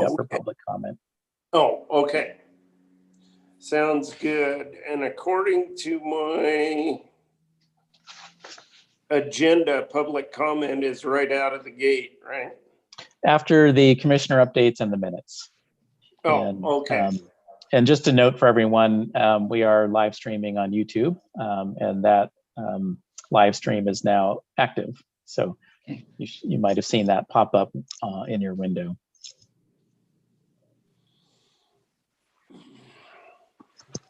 up for public comment. Oh, okay. Sounds good. And according to my agenda, public comment is right out of the gate, right? After the commissioner updates and the minutes. Oh, okay. And just a note for everyone, we are live streaming on YouTube, and that live stream is now active. So you might have seen that pop up in your window.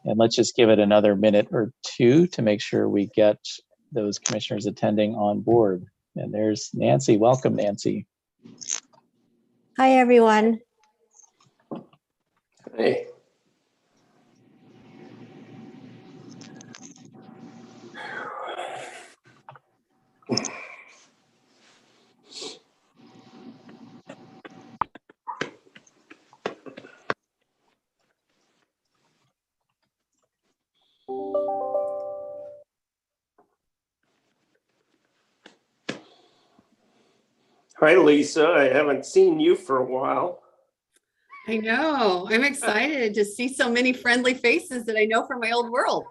And let's just give it another minute or two to make sure we get those commissioners attending on board. And there's Nancy. Welcome, Nancy. Hi, everyone. Hey. Hi, Lisa. I haven't seen you for a while. I know. I'm excited to see so many friendly faces that I know from my old world.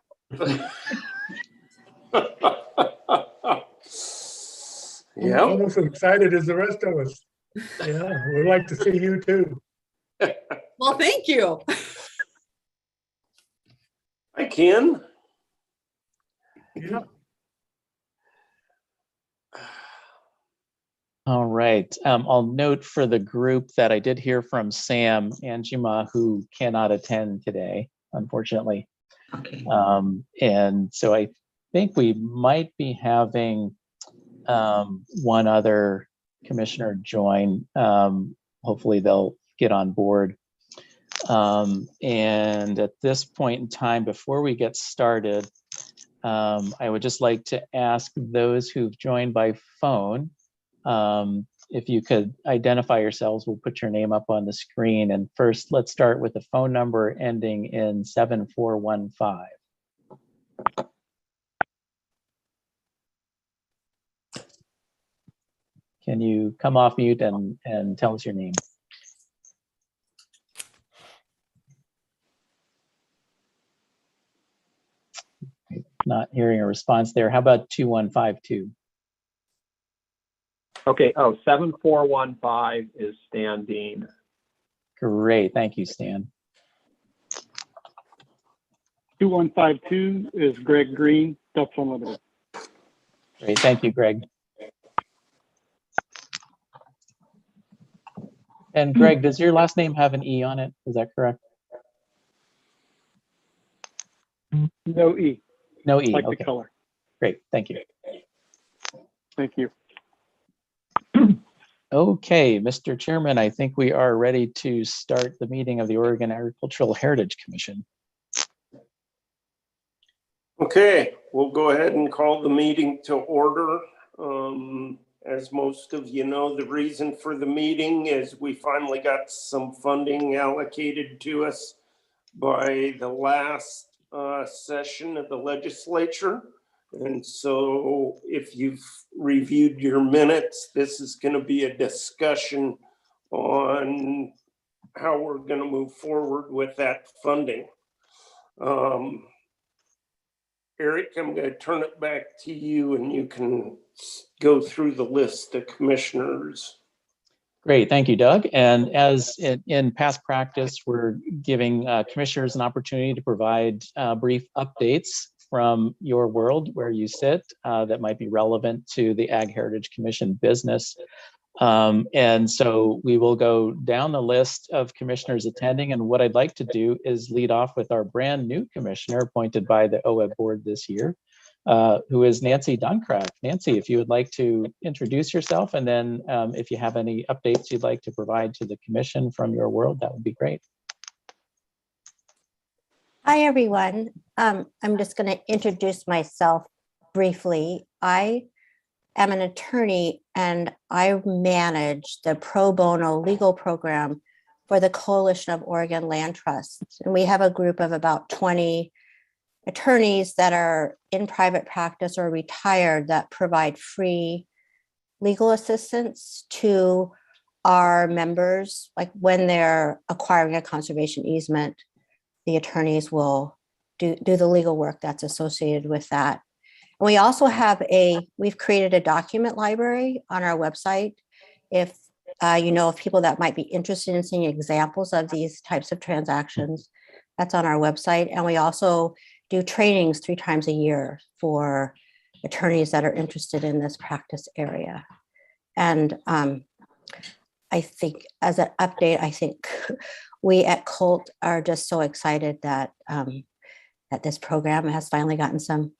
Yeah. Almost as excited as the rest of us. Yeah, we'd like to see you too. Well, thank you. Hi, Ken. Yeah. All right. I'll note for the group that I did hear from Sam Anjima, who cannot attend today, unfortunately. Okay. And so I think we might be having one other commissioner join. Hopefully they'll get on board. And at this point in time, before we get started, I would just like to ask those who've joined by phone, if you could identify yourselves. We'll put your name up on the screen. And first, let's start with the phone number ending in 7415. Can you come off mute and tell us your name? Not hearing a response there. How about 2152? Okay, 7415 is Stan Dean. Great, thank you, Stan. 2152 is Greg Green, Ducks Unlimited. Great, thank you, Greg. And Greg, does your last name have an E on it? Is that correct? No E. No E, Like okay. the color. Great, thank you. Thank you. Okay, Mr. Chairman, I think we are ready to start the meeting of the Oregon Agricultural Heritage Commission. Okay, we'll go ahead and call the meeting to order. As most of you know, the reason for the meeting is we finally got some funding allocated to us by the last session of the legislature. And so if you've reviewed your minutes, this is going to be a discussion on how we're going to move forward with that funding. Eric, I'm going to turn it back to you and you can go through the list of commissioners. Great, thank you, Doug. And as in past practice, we're giving commissioners an opportunity to provide brief updates from your world where you sit that might be relevant to the Ag Heritage Commission business. And so we will go down the list of commissioners attending. And what I'd like to do is lead off with our brand new commissioner appointed by the OEB board this year, who is Nancy Duncraft. Nancy, if you would like to introduce yourself, and then if you have any updates you'd like to provide to the commission from your world, that would be great. Hi, everyone. I'm just going to introduce myself briefly. I am an attorney and I manage the pro bono legal program for the Coalition of Oregon Land Trusts. And we have a group of about 20 attorneys that are in private practice or retired that provide free legal assistance to our members, like when they're acquiring a conservation easement, the attorneys will do the legal work that's associated with that. And we also have we've created a document library on our website. If you know of people that might be interested in seeing examples of these types of transactions, that's on our website. And we also do trainings 3 times a year for attorneys that are interested in this practice area. And I think as an update, I think we at Colt are just so excited that that this program has finally gotten some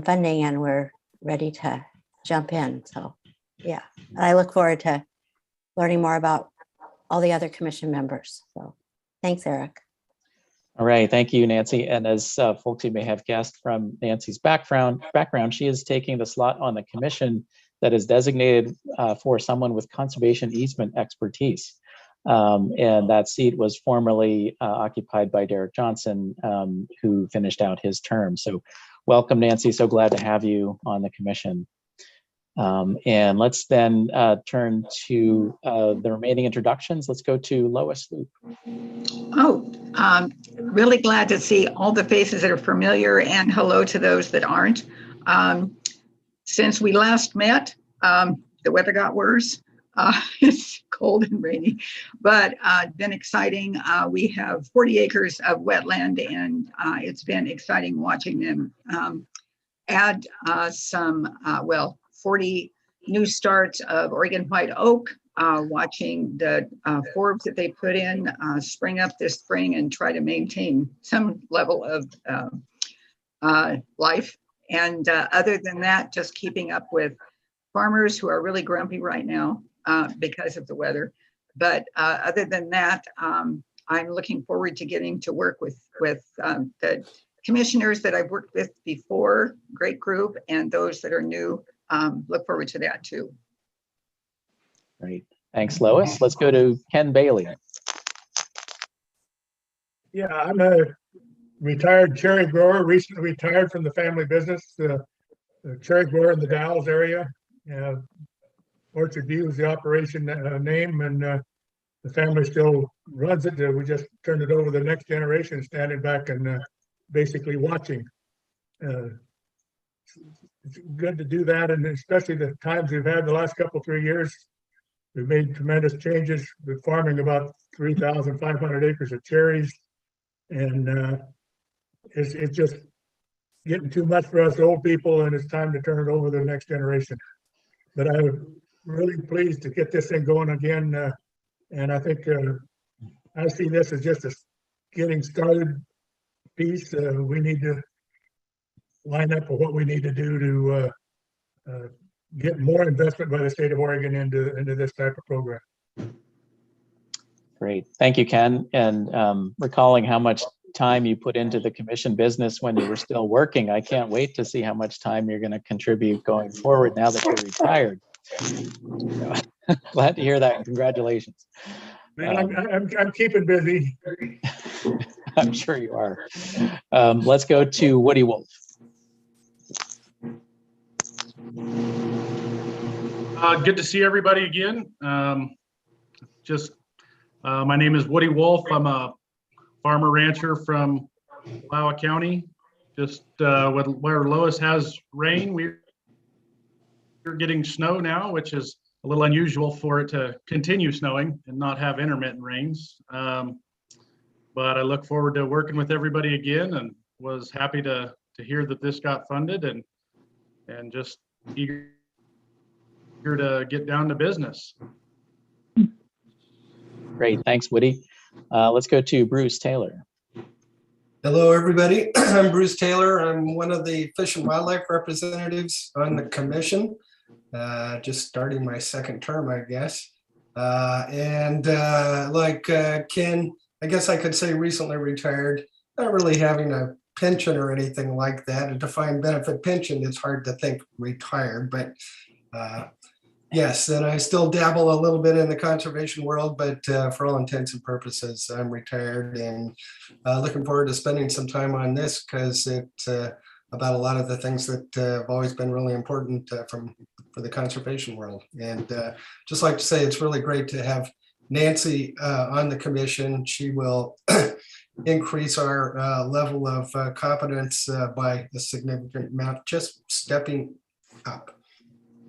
funding and we're ready to jump in. So yeah, and I look forward to learning more about all the other commission members. So thanks, Eric. All right, thank you, Nancy. And as folks you may have guessed from Nancy's background, she is taking the slot on the commission that is designated for someone with conservation easement expertise. And that seat was formerly occupied by Derek Johnson, who finished out his term. So welcome, Nancy. So glad to have you on the commission. And let's then turn to the remaining introductions. Let's go to Lois Loop. Really glad to see all the faces that are familiar, and hello to those that aren't. Since we last met, the weather got worse. It's cold and rainy, but been exciting. We have 40 acres of wetland, and it's been exciting watching them add 40 new starts of Oregon white oak, watching the forbs that they put in spring up this spring and try to maintain some level of life. And other than that, just keeping up with farmers who are really grumpy right now because of the weather. But other than that, I'm looking forward to getting to work with the commissioners that I've worked with before, great group, and those that are new. Look forward to that too. Great. Thanks, Lois. Let's go to Ken Bailey. Yeah, I'm a retired cherry grower, recently retired from the family business, the cherry grower in the Dalles area. Orchard View is the operation name, and the family still runs it. We just turned it over to the next generation, standing back and basically watching. It's good to do that, and especially the times we've had the last couple, 3 years. We've made tremendous changes with farming about 3,500 acres of cherries, and it's just getting too much for us old people, and it's time to turn it over to the next generation. But I'm really pleased to get this thing going again, and I think I see this as just a getting started piece. We need to line up for what we need to do to get more investment by the state of Oregon into this type of program. Great. Thank you, Ken. And recalling how much time you put into the commission business when you were still working, I can't wait to see how much time you're going to contribute going forward now that you're retired. Glad to hear that, and congratulations. Man, I'm keeping busy. I'm sure you are. Let's go to Woody Wolf. Good to see everybody again. My name is Woody Wolf. I'm a farmer rancher from Iowa County. Just where Lois has rain, we're getting snow now, which is a little unusual for it to continue snowing and not have intermittent rains. But I look forward to working with everybody again, and was happy to hear that this got funded, and just eager to get down to business. Great, thanks, Woody. Let's go to Bruce Taylor. Hello, everybody. I'm Bruce Taylor. I'm one of the Fish and Wildlife representatives on the commission. Just starting my second term, I guess. Like Ken, I guess I could say recently retired, not really having a pension or anything like that. A defined benefit pension, it's hard to think retired, but yes, and I still dabble a little bit in the conservation world, but for all intents and purposes, I'm retired, and looking forward to spending some time on this, because it about a lot of the things that have always been really important for the conservation world. And just like to say, it's really great to have Nancy on the commission. She will increase our level of competence by a significant amount, just stepping up.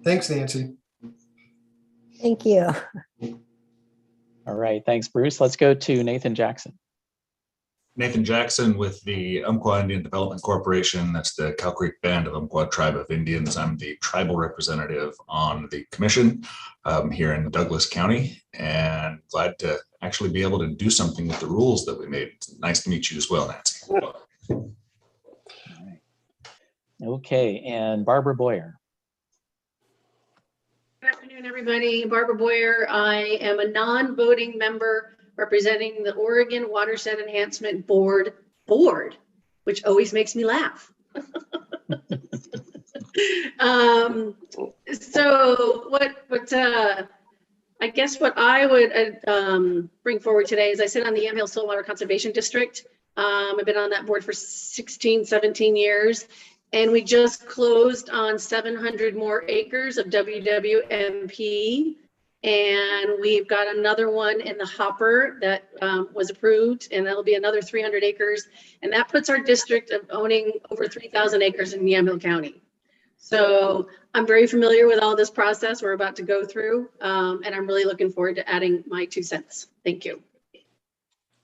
Thanks, Nancy. Thank you. All right, thanks, Bruce. Let's go to Nathan Jackson. Nathan Jackson with the Umpqua Indian Development Corporation. That's the Cow Creek Band of Umpqua Tribe of Indians. I'm the tribal representative on the commission here in Douglas County, and glad to actually be able to do something with the rules that we made. It's nice to meet you as well, Nancy. All right. Okay, and Barbara Boyer. Good afternoon, everybody. Barbara Boyer. I am a non-voting member representing the Oregon Watershed Enhancement Board, which always makes me laugh. So I guess what I would bring forward today is I sit on the Yamhill Saltwater Conservation District. I've been on that board for 16, 17 years. And we just closed on 700 more acres of WWMP. And we've got another one in the hopper that was approved, and that'll be another 300 acres. And that puts our district of owning over 3,000 acres in Yamhill County. So I'm very familiar with all this process we're about to go through. And I'm really looking forward to adding my 2 cents. Thank you.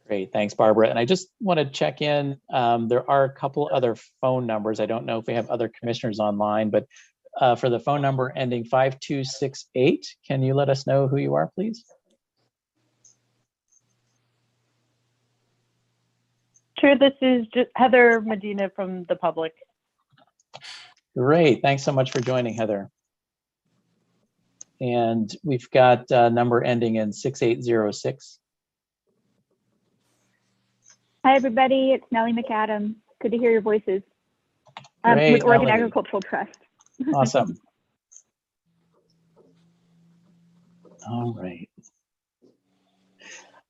Great, thanks, Barbara. And I just want to check in. There are a couple other phone numbers. I don't know if we have other commissioners online, but for the phone number ending 5268, can you let us know who you are, please? Sure, this is just Heather Medina from the public. Great, thanks so much for joining, Heather. And we've got a number ending in 6806. Hi, everybody. It's Nellie McAdam. Good to hear your voices. Great, with Oregon Nellie. Agricultural Trust. Awesome. All right.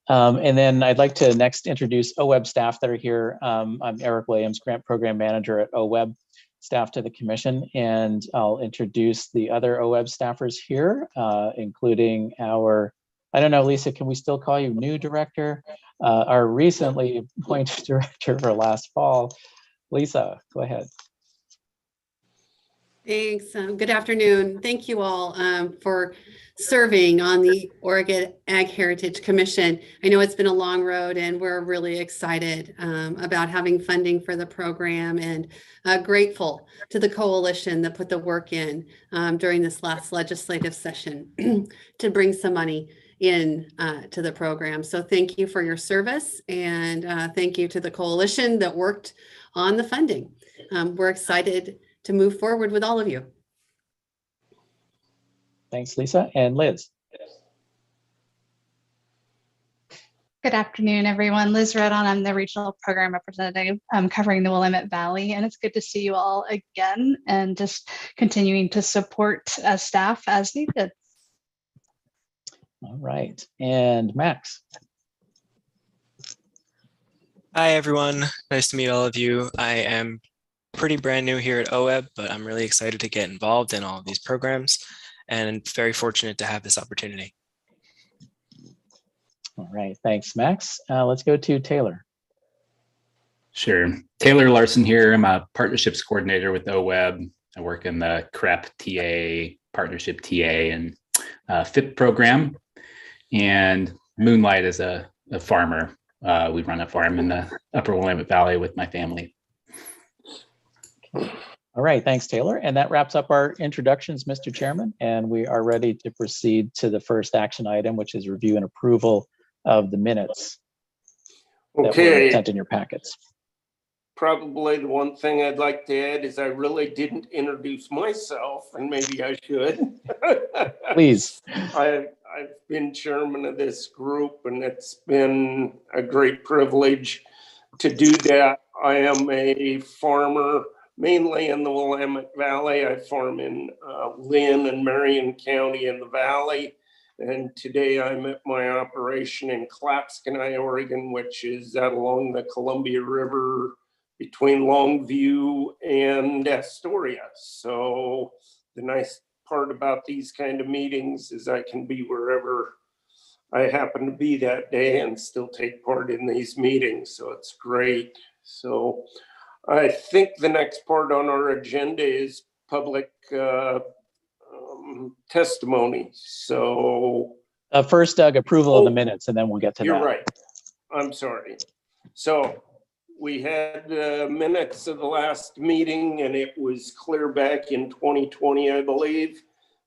And then I'd like to next introduce OWEB staff that are here. I'm Eric Williams, Grant Program Manager at OWEB, staff to the commission, and I'll introduce the other OWEB staffers here, including our, I don't know, Lisa, can we still call you new director? Our recently appointed director for last fall. Lisa, go ahead. Thanks. Good afternoon. Thank you all for serving on the Oregon Ag Heritage Commission. I know it's been a long road, and we're really excited about having funding for the program, and grateful to the coalition that put the work in during this last legislative session to bring some money in to the program. So thank you for your service, and thank you to the coalition that worked on the funding. We're excited to move forward with all of you. Thanks, Lisa. And Liz. Good afternoon, everyone. Liz Redon, I'm the regional program representative covering the Willamette Valley, and it's good to see you all again and just continuing to support staff as needed. All right, and Max. Hi, everyone. Nice to meet all of you. I am pretty brand new here at OWEB, but I'm really excited to get involved in all of these programs and very fortunate to have this opportunity. All right, thanks, Max. Let's go to Taylor. Sure. Taylor Larson here. I'm a partnerships coordinator with OWEB. I work in the CREP TA, partnership TA, and FIP program, and moonlight as a farmer. We run a farm in the Upper Willamette Valley with my family. All right, thanks, Taylor. And that wraps up our introductions, Mr. Chairman. And we are ready to proceed to the first action item, which is review and approval of the minutes that were sent in your packets. Probably the one thing I'd like to add is I really didn't introduce myself, and maybe I should. Please. I've been chairman of this group, and it's been a great privilege to do that. I am a farmer, mainly in the Willamette Valley. I farm in Lynn and Marion County in the Valley. And today I'm at my operation in Clapskanai, Oregon, which is out along the Columbia River between Longview and Astoria. So the nice part about these kind of meetings is I can be wherever I happen to be that day and still take part in these meetings. So it's great. So I think the next part on our agenda is public testimony. So first, Doug, approval of the minutes, and then we'll get to that. you're right. I'm sorry. So we had minutes of the last meeting, and it was clear back in 2020, I believe,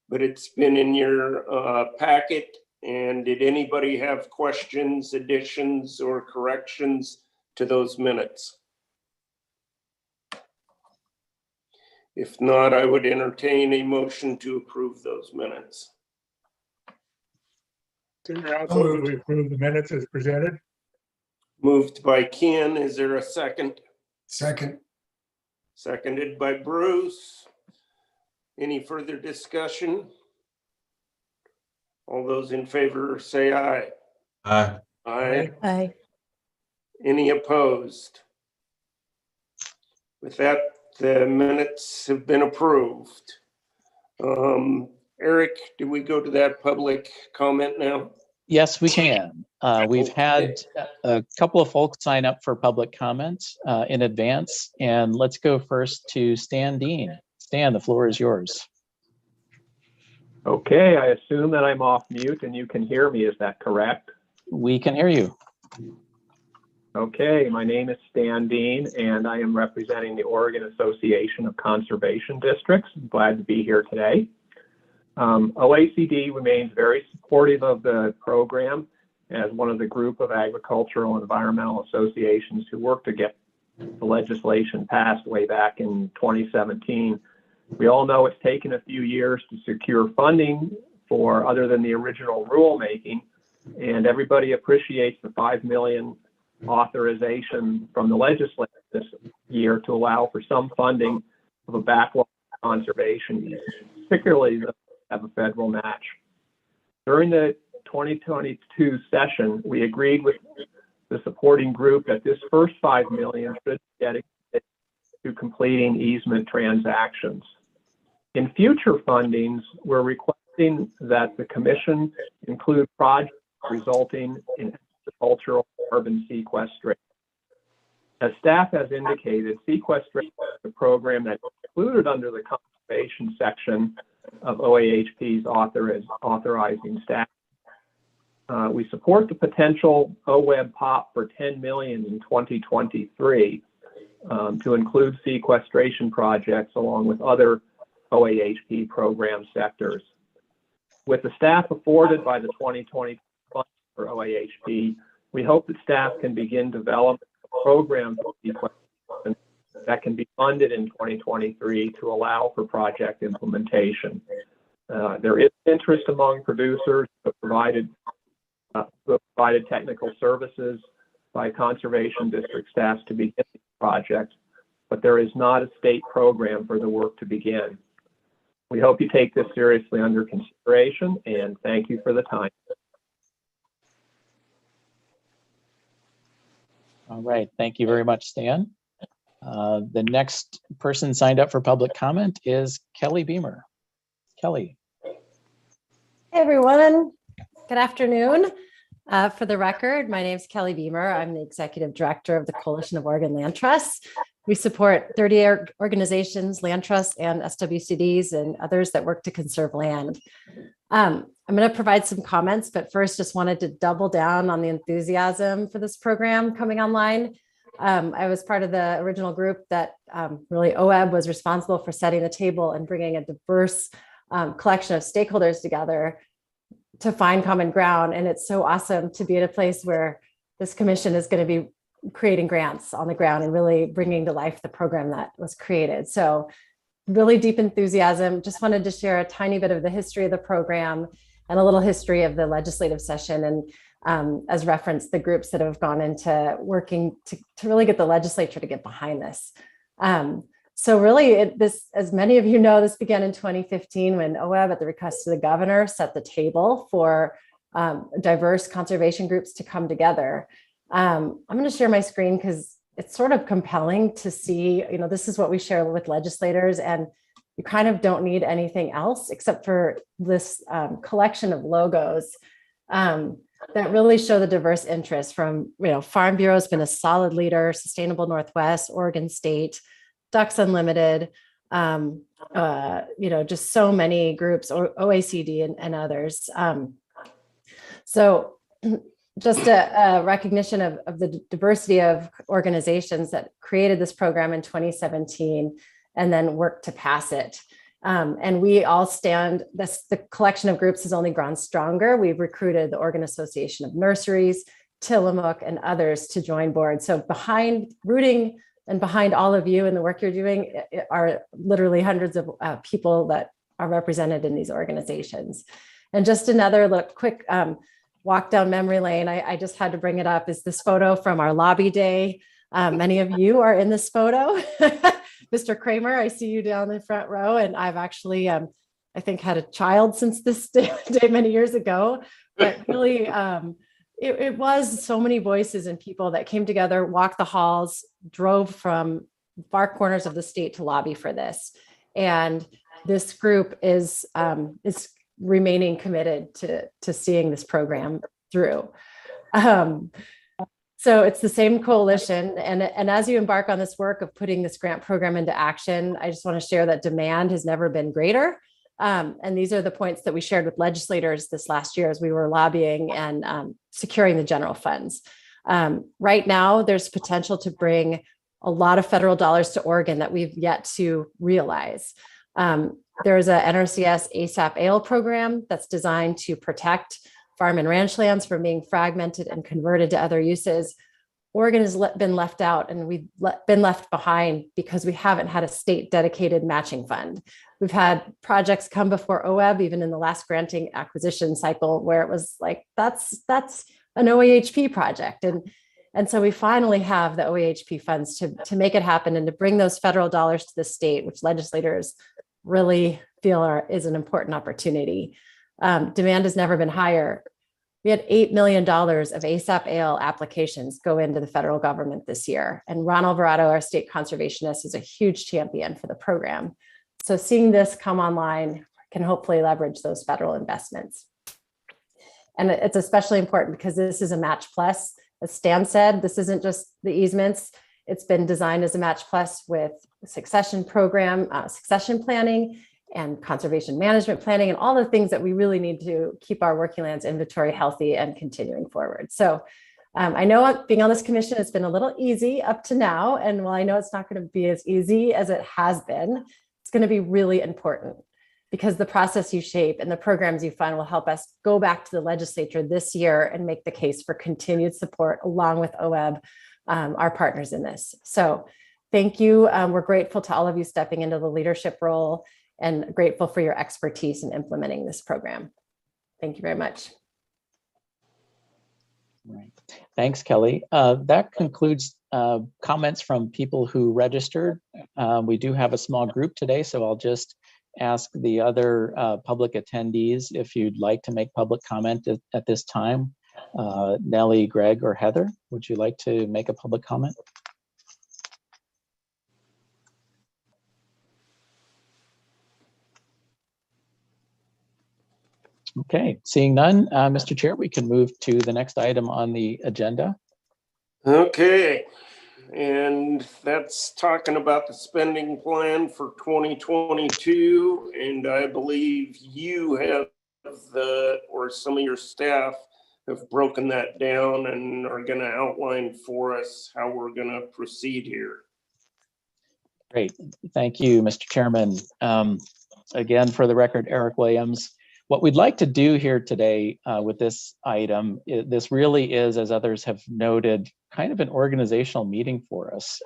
but it's been in your packet. And did anybody have questions, additions, or corrections to those minutes? If not, I would entertain a motion to approve those minutes. We approve the minutes as presented. Moved by Ken. Is there a second? Second. Seconded by Bruce. Any further discussion? All those in favor say aye. Aye. Aye. Aye. Any opposed? With that, the minutes have been approved. Eric, do we go to that public comment now? Yes, we can. We've had a couple of folks sign up for public comments in advance, and let's go first to Stan Dean. Stan, the floor is yours. Okay, I assume that I'm off mute and you can hear me. Is that correct? We can hear you. Okay, my name is Stan Dean and I am representing the Oregon Association of Conservation Districts. I'm glad to be here today. OACD remains very supportive of the program as one of the group of agricultural and environmental associations who worked to get the legislation passed way back in 2017. We all know it's taken a few years to secure funding for other than the original rulemaking, and everybody appreciates the $5 million authorization from the legislature this year to allow for some funding of a backlog of conservation use, particularly the have a federal match. During the 2022 session, we agreed with the supporting group that this first $5 million should be dedicated to completing easement transactions. In future fundings, we're requesting that the commission include projects resulting in agricultural carbon sequestration. As staff has indicated, sequestration is a program that's included under the conservation section of OAHP's authorizing statute. We support the potential OWEB pop for $10 million in 2023 to include sequestration projects along with other OAHP program sectors. With the staff afforded by the 2020 fund for OAHP, we hope that staff can begin developing a program for sequestration that can be funded in 2023 to allow for project implementation. There is interest among producers who have provided technical services by conservation district staffs to begin the project, but there is not a state program for the work to begin. We hope you take this seriously under consideration, and thank you for the time. All right, thank you very much, Stan. The next person signed up for public comment is Kelly Beamer. Kelly. Hey everyone, good afternoon. For the record, my name is Kelly Beamer. I'm the Executive Director of the Coalition of Oregon Land Trusts. We support 30 organizations, land trusts, and SWCDs and others that work to conserve land. I'm going to provide some comments, but first just wanted to double down on the enthusiasm for this program coming online. I was part of the original group that really OWEB was responsible for setting the table and bringing a diverse collection of stakeholders together to find common ground. And it's so awesome to be at a place where this commission is going to be creating grants on the ground and really bringing to life the program that was created. So really deep enthusiasm. Just wanted to share a tiny bit of the history of the program and a little history of the legislative session. And as referenced, the groups that have gone into working to really get the legislature to get behind this. So really, as many of you know, this began in 2015 when OWEB, at the request of the governor, set the table for diverse conservation groups to come together. I'm going to share my screen because it's sort of compelling to see, this is what we share with legislators, and you kind of don't need anything else except for this collection of logos that really show the diverse interests from, Farm Bureau has been a solid leader, Sustainable Northwest, Oregon State, Ducks Unlimited, just so many groups, OACD and others. So just a recognition of the diversity of organizations that created this program in 2017 and then worked to pass it. And we all the collection of groups has only grown stronger. We've recruited the Oregon Association of Nurseries, Tillamook, and others to join board. So rooting and behind all of you and the work you're doing are literally hundreds of people that are represented in these organizations. And just another quick walk down memory lane, I just had to bring it up, is this photo from our lobby day. Many of you are in this photo. Mr. Kramer, I see you down the front row, and I've actually, I think, had a child since this day many years ago, but really, it was so many voices and people that came together, walked the halls, drove from far corners of the state to lobby for this. And this group is remaining committed to seeing this program through. So it's the same coalition. And as you embark on this work of putting this grant program into action, I just want to share that demand has never been greater. And these are the points that we shared with legislators this last year as we were lobbying and securing the general funds. Right now, there's potential to bring a lot of federal dollars to Oregon that we've yet to realize. There's a NRCS ASAP ALE program that's designed to protect farm and ranch lands from being fragmented and converted to other uses. Oregon has been left out, and we've been left behind because we haven't had a state dedicated matching fund. We've had projects come before OEB, even in the last granting acquisition cycle, where it was like, that's an OAHP project. And so we finally have the OAHP funds to make it happen and to bring those federal dollars to the state, which legislators really feel is an important opportunity. Demand has never been higher. We had $8 million of ASAP ALE applications go into the federal government this year. And Ron Alvarado, our state conservationist, is a huge champion for the program. So seeing this come online can hopefully leverage those federal investments. And it's especially important because this is a match plus. As Stan said, this isn't just the easements. It's been designed as a match plus with succession program, succession planning, and conservation management planning, and all the things that we really need to keep our working lands inventory healthy and continuing forward. So I know being on this commission has been a little easy up to now. And while I know it's not going to be as easy as it has been, it's going to be really important because the process you shape and the programs you fund will help us go back to the legislature this year and make the case for continued support along with OEB, our partners in this. So thank you. We're grateful to all of you stepping into the leadership role and grateful for your expertise in implementing this program. Thank you very much. Right. Thanks, Kelly. That concludes comments from people who registered. We do have a small group today, so I'll just ask the other public attendees if you'd like to make public comment at this time. Nellie, Greg, or Heather, would you like to make a public comment? Okay, seeing none, Mr. Chair, we can move to the next item on the agenda. Okay, and that's talking about the spending plan for 2022. And I believe you have or some of your staff have broken that down and are going to outline for us how we're going to proceed here. Great, thank you, Mr. Chairman. Again, for the record, Eric Williams. What we'd like to do here today with this item, this really is, as others have noted, kind of an organizational meeting for us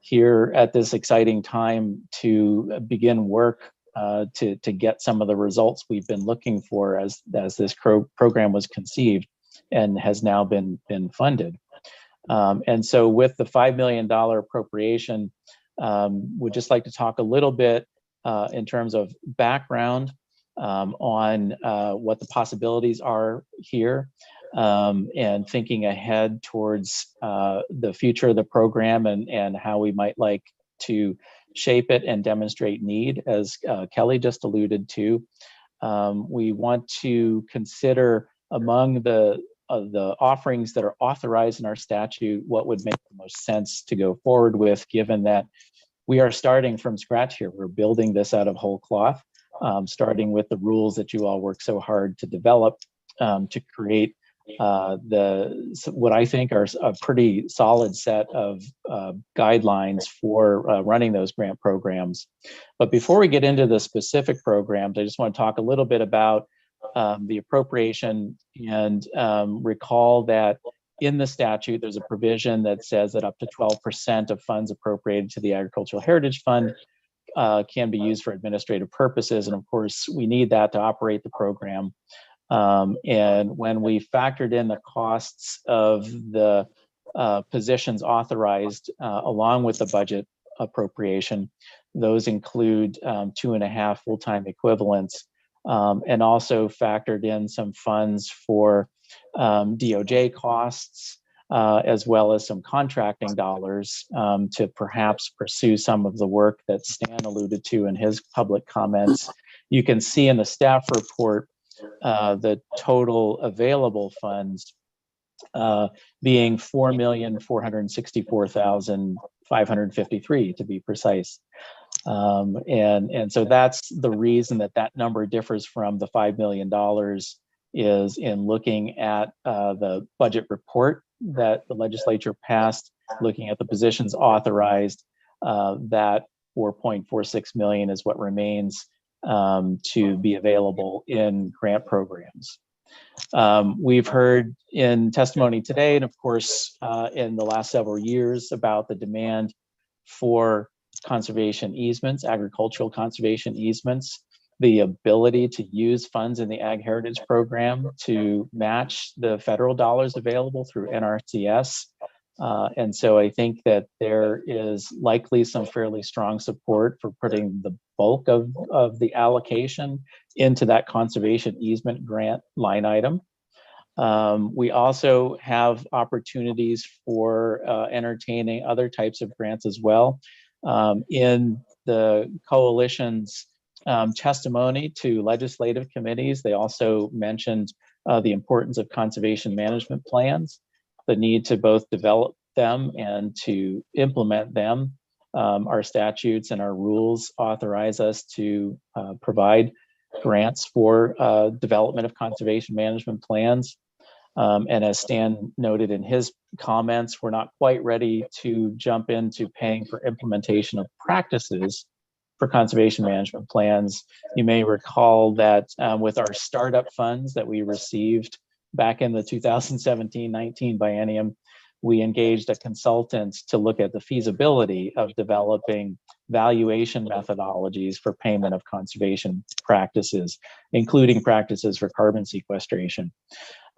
here at this exciting time to begin work to get some of the results we've been looking for as this program was conceived and has now been funded. And so with the $5 million appropriation, we'd just like to talk a little bit in terms of background on what the possibilities are here. and thinking ahead towards the future of the program and how we might like to shape it and demonstrate need, as Kelly just alluded to. We want to consider among the offerings that are authorized in our statute what would make the most sense to go forward with, given that we are starting from scratch here. We're building this out of whole cloth, starting with the rules that you all work so hard to develop to create what I think are a pretty solid set of guidelines for running those grant programs. But before we get into the specific programs, I just want to talk a little bit about the appropriation and recall that in the statute, there's a provision that says that up to 12% of funds appropriated to the Agricultural Heritage Fund can be used for administrative purposes. And of course, we need that to operate the program. And when we factored in the costs of the positions authorized along with the budget appropriation, those include 2.5 full-time equivalents, and also factored in some funds for DOJ costs, as well as some contracting dollars to perhaps pursue some of the work that Stan alluded to in his public comments. You can see in the staff report the total available funds being $4,464,553 to be precise. And so that's the reason that number differs from the $5 million is in looking at the budget report that the legislature passed, looking at the positions authorized, that 4.46 million is what remains to be available in grant programs. We've heard in testimony today, and of course, in the last several years, about the demand for conservation easements, agricultural conservation easements, the ability to use funds in the Ag Heritage Program to match the federal dollars available through NRCS. And so I think that there is likely some fairly strong support for putting the bulk of the allocation into that conservation easement grant line item. We also have opportunities for entertaining other types of grants as well. In the coalition's testimony to legislative committees, they also mentioned the importance of conservation management plans, the need to both develop them and to implement them. Our statutes and our rules authorize us to provide grants for development of conservation management plans. And as Stan noted in his comments, we're not quite ready to jump into paying for implementation of practices for conservation management plans. You may recall that with our startup funds that we received back in the 2017-19 biennium, we engaged a consultant to look at the feasibility of developing valuation methodologies for payment of conservation practices, including practices for carbon sequestration.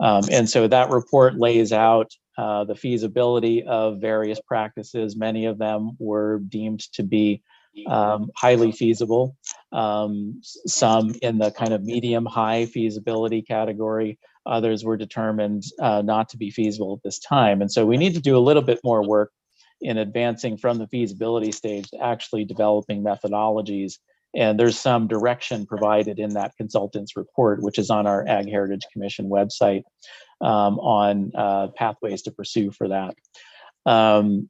And so that report lays out the feasibility of various practices. Many of them were deemed to be highly feasible, some in the kind of medium-high feasibility category. Others were determined not to be feasible at this time. And so we need to do a little bit more work in advancing from the feasibility stage to actually developing methodologies. And there's some direction provided in that consultant's report, which is on our Ag Heritage Commission website, on pathways to pursue for that. And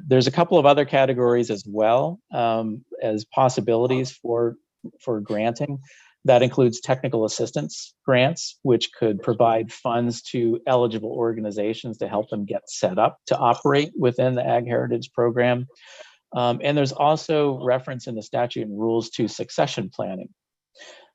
there's a couple of other categories as well as possibilities for granting. That includes technical assistance grants, which could provide funds to eligible organizations to help them get set up to operate within the Ag Heritage Program. And there's also reference in the statute and rules to succession planning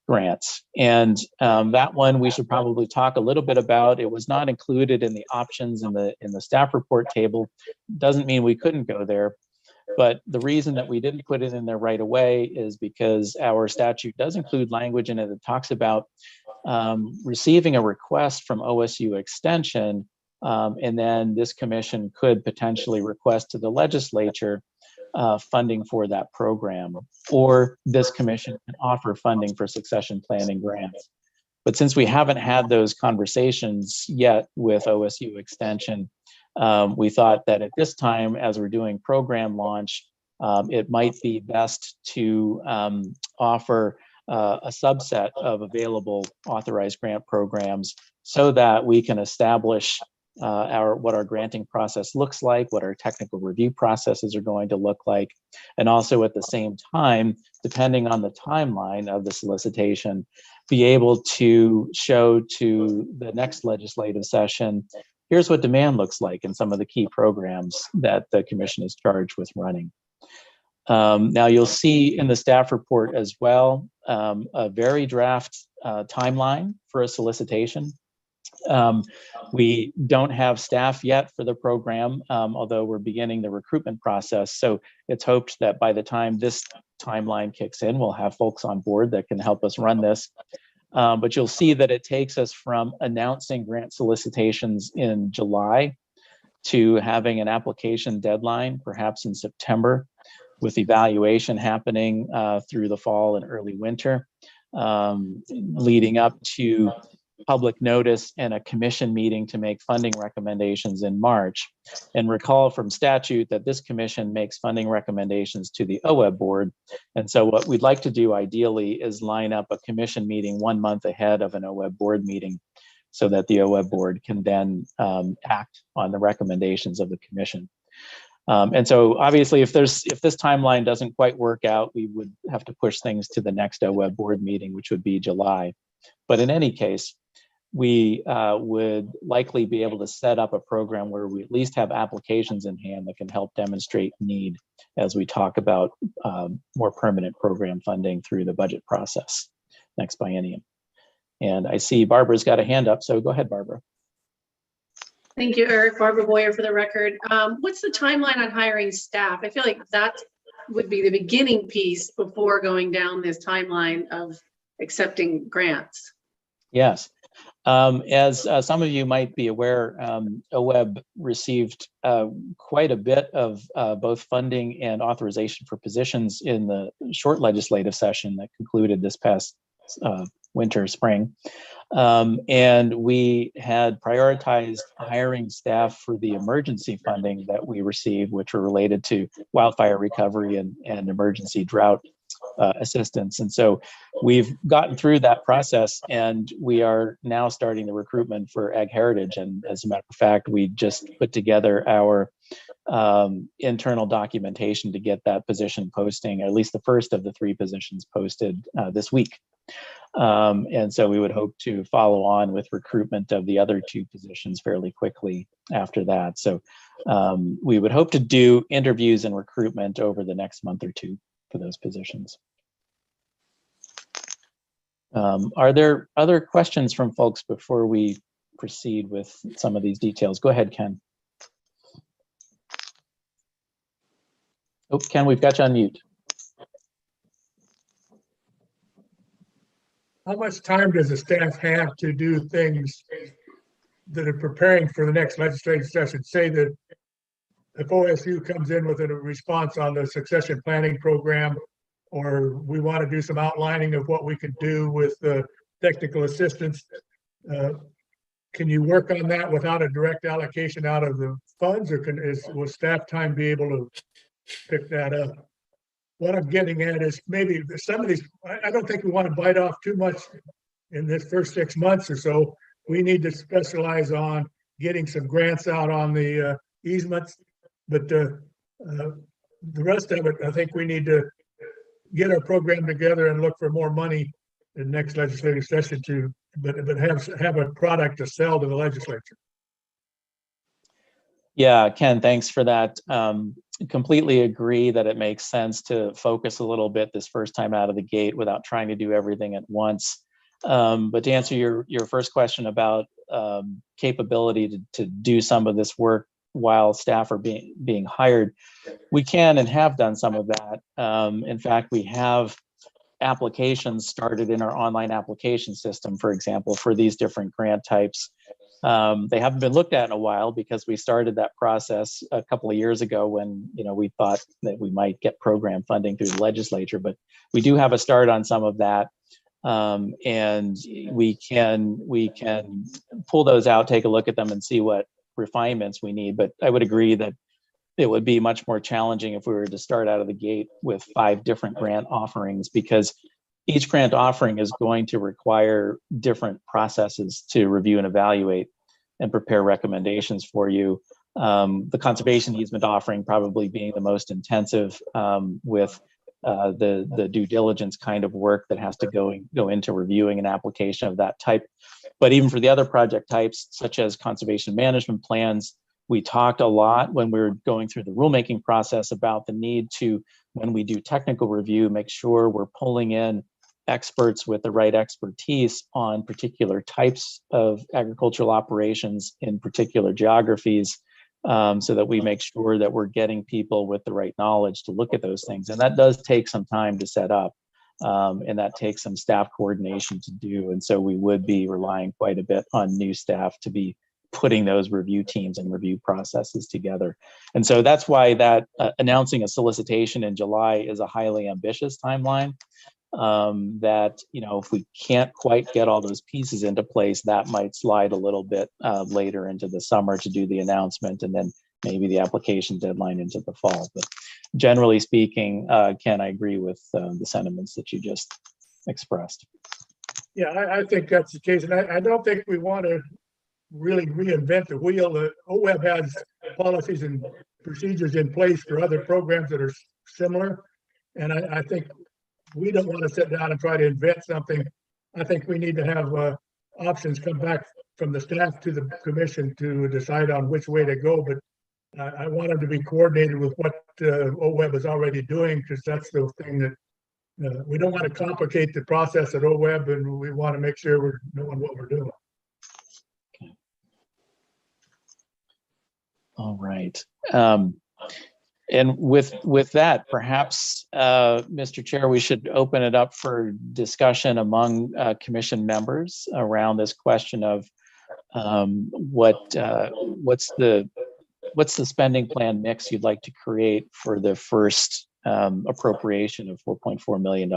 grants. And that one we should probably talk a little bit about. It was not included in the options in the staff report table. Doesn't mean we couldn't go there. But the reason that we didn't put it in there right away is because our statute does include language in it that talks about receiving a request from OSU Extension, and then this commission could potentially request to the legislature funding for that program, or this commission can offer funding for succession planning grants. But since we haven't had those conversations yet with OSU Extension, we thought that at this time, as we're doing program launch, it might be best to offer a subset of available authorized grant programs so that we can establish what our granting process looks like, what our technical review processes are going to look like, and also at the same time, depending on the timeline of the solicitation, be able to show to the next legislative session, here's what demand looks like in some of the key programs that the commission is charged with running. Now you'll see in the staff report as well, a very draft timeline for a solicitation. We don't have staff yet for the program, although we're beginning the recruitment process. So it's hoped that by the time this timeline kicks in, we'll have folks on board that can help us run this. But you'll see that it takes us from announcing grant solicitations in July to having an application deadline, perhaps in September, with evaluation happening through the fall and early winter, leading up to public notice and a commission meeting to make funding recommendations in March. And recall from statute that this commission makes funding recommendations to the OWEB board. And so what we'd like to do ideally is line up a commission meeting 1 month ahead of an OWEB board meeting so that the OWEB board can then act on the recommendations of the commission. And so obviously if this timeline doesn't quite work out, we would have to push things to the next OWEB board meeting, which would be July. But in any case, we would likely be able to set up a program where we at least have applications in hand that can help demonstrate need as we talk about more permanent program funding through the budget process next biennium. And I see Barbara's got a hand up, so go ahead, Barbara. Thank you, Eric. Barbara Boyer for the record. What's the timeline on hiring staff? I feel like that would be the beginning piece before going down this timeline of accepting grants. Yes. As some of you might be aware, OWEB received quite a bit of both funding and authorization for positions in the short legislative session that concluded this past winter, spring. And we had prioritized hiring staff for the emergency funding that we received, which were related to wildfire recovery and emergency drought assistance. And so we've gotten through that process and we are now starting the recruitment for Ag Heritage. And as a matter of fact, we just put together our internal documentation to get that position posting, at least the first of the 3 positions posted this week. And so we would hope to follow on with recruitment of the other 2 positions fairly quickly after that. So we would hope to do interviews and recruitment over the next month or 2 for those positions. Are there other questions from folks before we proceed with some of these details? Go ahead, Ken. Oh, Ken, we've got you on mute. How much time does the staff have to do things that are preparing for the next legislative session? Say that if OSU comes in with a response on the succession planning program, or we want to do some outlining of what we could do with the technical assistance, can you work on that without a direct allocation out of the funds, or will staff time be able to pick that up? What I'm getting at is maybe some of these, I don't think we want to bite off too much in this first 6 months or so. We need to specialize on getting some grants out on the easements, but the rest of it, I think we need to get our program together and look for more money in the next legislative session but have a product to sell to the legislature. Yeah, Ken, thanks for that. Completely agree that it makes sense to focus a little bit this first time out of the gate without trying to do everything at once. But to answer your first question about capability to do some of this work while staff are being hired, we can and have done some of that. In fact, we have applications started in our online application system, for example, for these different grant types. They haven't been looked at in a while because we started that process a couple of years ago when we thought that we might get program funding through the legislature, but we do have a start on some of that. And we can pull those out, take a look at them, and see what refinements we need. But I would agree that it would be much more challenging if we were to start out of the gate with 5 different grant offerings, because each grant offering is going to require different processes to review and evaluate and prepare recommendations for you. The conservation easement offering probably being the most intensive, with the due diligence kind of work that has to go into reviewing an application of that type. But even for the other project types, such as conservation management plans, we talked a lot when we were going through the rulemaking process about the need to, when we do technical review, make sure we're pulling in experts with the right expertise on particular types of agricultural operations in particular geographies, so that we make sure that we're getting people with the right knowledge to look at those things. And that does take some time to set up, and that takes some staff coordination to do. And so we would be relying quite a bit on new staff to be putting those review teams and review processes together. And so that's why that announcing a solicitation in July is a highly ambitious timeline. That, if we can't quite get all those pieces into place, that might slide a little bit later into the summer to do the announcement, and then maybe the application deadline into the fall. But generally speaking, Ken, I agree with the sentiments that you just expressed. Yeah, I think that's the case. And I don't think we want to really reinvent the wheel. The OWEB has policies and procedures in place for other programs that are similar. And I think we don't want to sit down and try to invent something. I think we need to have options come back from the staff to the commission to decide on which way to go. But I want them to be coordinated with what OWEB is already doing, because that's the thing that we don't want to complicate the process at OWEB, and we want to make sure we're knowing what we're doing. All right. And with that, perhaps, Mr. Chair, we should open it up for discussion among commission members around this question of what's the spending plan mix you'd like to create for the first appropriation of $4.4 million.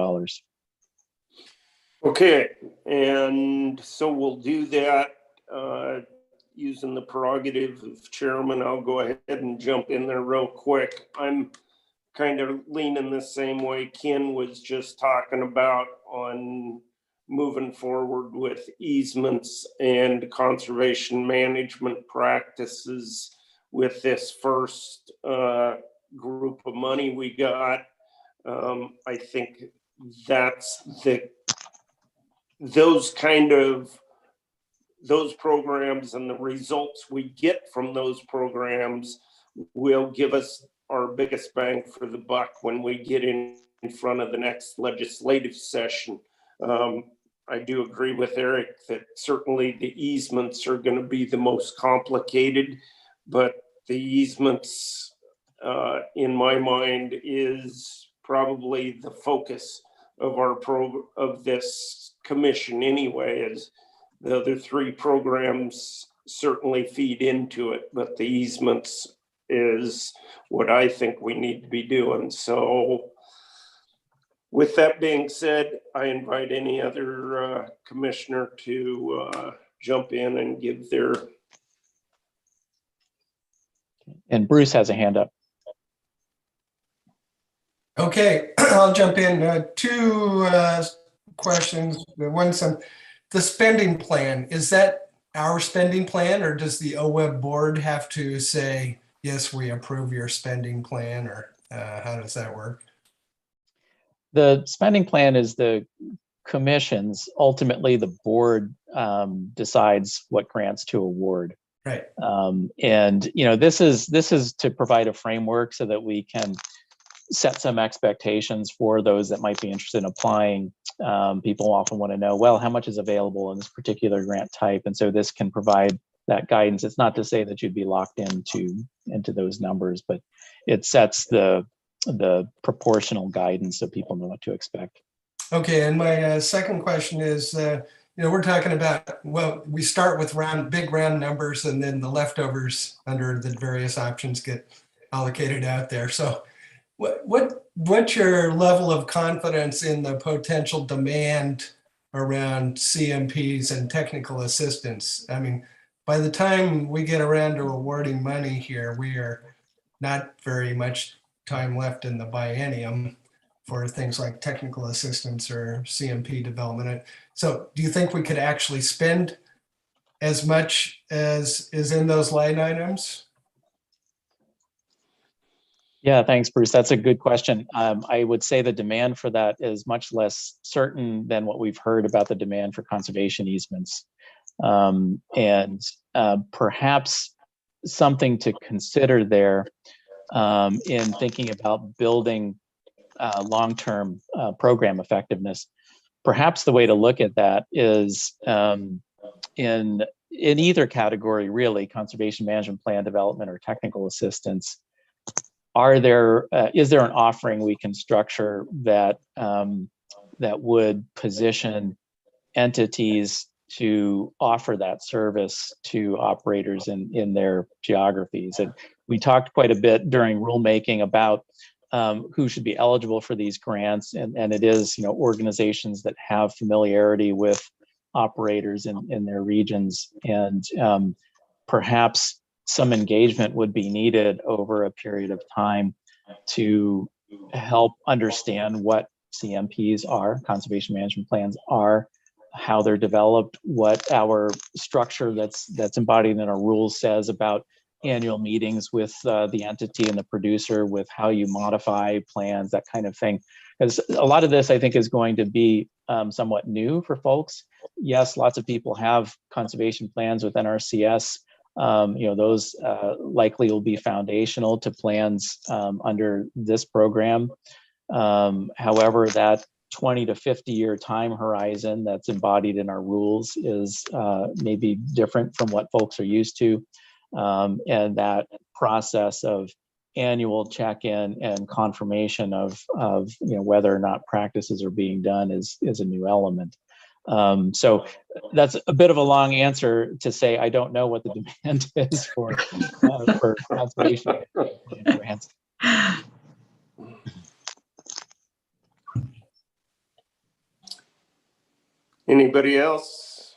Okay, and so we'll do that using the prerogative of chairman. I'll go ahead and jump in there real quick. I'm kind of leaning the same way Ken was just talking about on moving forward with easements and conservation management practices with this first group of money we got. I think that's those programs and the results we get from those programs will give us our biggest bang for the buck when we get in front of the next legislative session. I do agree with Eric that certainly the easements are going to be the most complicated, but the easements, in my mind, is probably the focus of this commission anyway. As the other 3 programs certainly feed into it, but the easements is what I think we need to be doing. So with that being said, I invite any other commissioner to jump in and give their. And Bruce has a hand up. Okay, I'll jump in. 2 questions. One's the spending plan. Is that our spending plan, or does the OWEB board have to say, yes, we approve your spending plan, or how does that work? The spending plan is the commission's. Ultimately, the board decides what grants to award. Right. And this is to provide a framework so that we can set some expectations for those that might be interested in applying. People often want to know, well, how much is available in this particular grant type? And so this can provide that guidance. It's not to say that you'd be locked into those numbers, but it sets the proportional guidance so people know what to expect. Okay, and my second question is, we're talking about, well, we start with big round numbers, and then the leftovers under the various options get allocated out there. So what's your level of confidence in the potential demand around CMPs and technical assistance. I mean, by the time we get around to awarding money here, we are not very much time left in the biennium for things like technical assistance or CMP development. So do you think we could actually spend as much as is in those line items? Yeah, thanks, Bruce. That's a good question. I would say the demand for that is much less certain than what we've heard about the demand for conservation easements. And perhaps something to consider there in thinking about building long-term program effectiveness. Perhaps the way to look at that is in either category, really, conservation management plan development or technical assistance. Is there an offering we can structure that that would position entities to offer that service to operators in their geographies? And we talked quite a bit during rulemaking about who should be eligible for these grants, and it is, you know, organizations that have familiarity with operators in their regions, and perhaps some engagement would be needed over a period of time to help understand what CMPs are, conservation management plans are, how they're developed, what our structure that's embodied in our rules says about annual meetings with the entity and the producer, with how you modify plans, that kind of thing. Because a lot of this, I think, is going to be somewhat new for folks. Yes, lots of people have conservation plans with NRCS. You know, those likely will be foundational to plans under this program. However, that 20 to 50 year time horizon that's embodied in our rules is maybe different from what folks are used to. And that process of annual check-in and confirmation of you know, whether or not practices are being done is a new element. So that's a bit of a long answer to say I don't know what the demand is for conservation grants. Anybody else?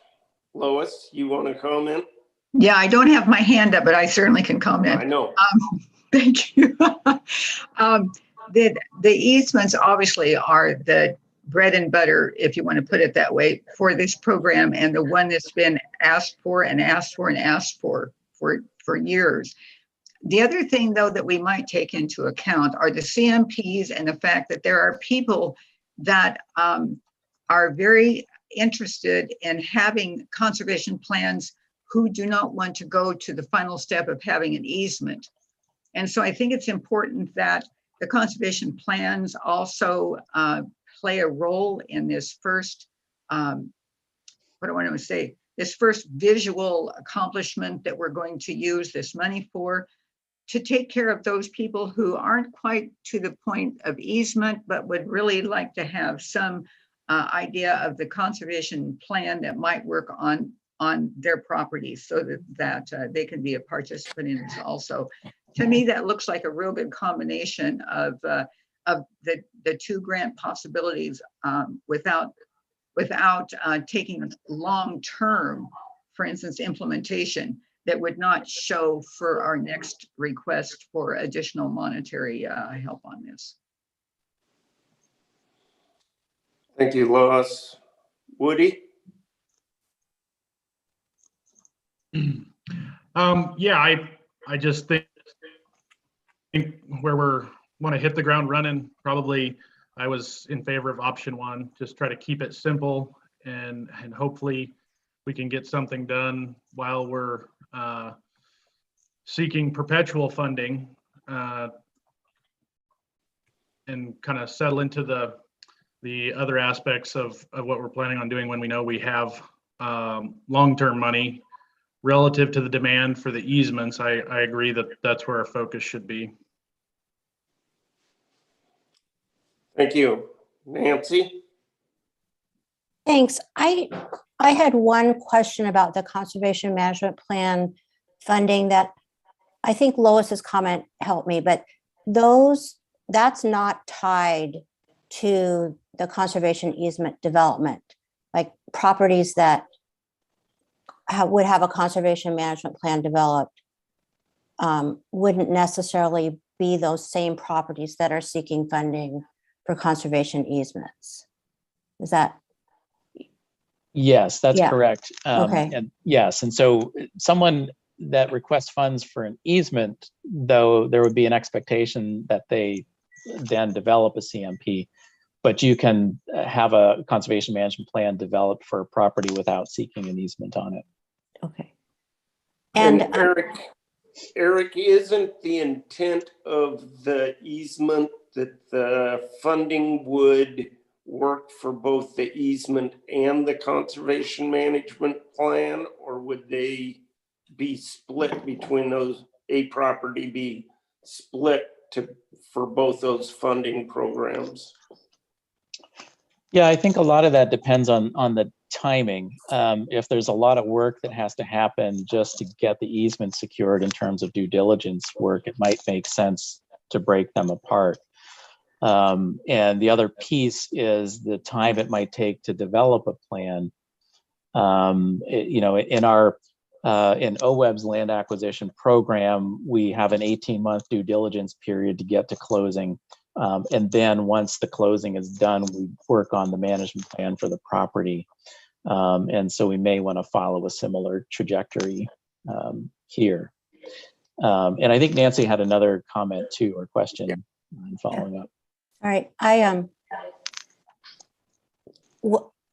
Lois, you want to comment? Yeah, I don't have my hand up, but I certainly can comment. I know. Thank you. The easements obviously are the bread and butter, if you want to put it that way, for this program, and the one that's been asked for and asked for and asked for years. The other thing, though, that we might take into account are the CMPs and the fact that there are people that are very interested in having conservation plans who do not want to go to the final step of having an easement. And so I think it's important that the conservation plans also play a role in this first, this first visual accomplishment that we're going to use this money for, to take care of those people who aren't quite to the point of easement, but would really like to have some idea of the conservation plan that might work on their property, so that they can be a participant in this also. To me, that looks like a real good combination of the two grant possibilities without taking long-term, for instance, implementation that would not show for our next request for additional monetary help on this. Thank you, Lois. Woody? Yeah, I just think where we're want to hit the ground running, probably I was in favor of option one. Just try to keep it simple, and hopefully we can get something done while we're seeking perpetual funding, and kind of settle into the other aspects of what we're planning on doing when we know we have long-term money relative to the demand for the easements. I agree that that's where our focus should be. Thank you. Nancy? Thanks. I had one question about the conservation management plan funding that I think Lois's comment helped me, but that's not tied to the conservation easement development. Like properties that would have a conservation management plan developed wouldn't necessarily be those same properties that are seeking funding for conservation easements. Is that? Yes, that's Yeah. correct. Okay. And yes, and so someone that requests funds for an easement, though, there would be an expectation that they then develop a CMP, but you can have a conservation management plan developed for a property without seeking an easement on it. Okay. And Eric, isn't the intent of the easement that the funding would work for both the easement and the conservation management plan, or would they be split between those, a property be split for both those funding programs? Yeah, I think a lot of that depends on the timing. If there's a lot of work that has to happen just to get the easement secured in terms of due diligence work, it might make sense to break them apart. And the other piece is the time it might take to develop a plan. You know, in our in OWEB's land acquisition program, we have an 18-month due diligence period to get to closing. And then once the closing is done, we work on the management plan for the property. And so we may want to follow a similar trajectory here. And I think Nancy had another comment too, or question following up. All right. I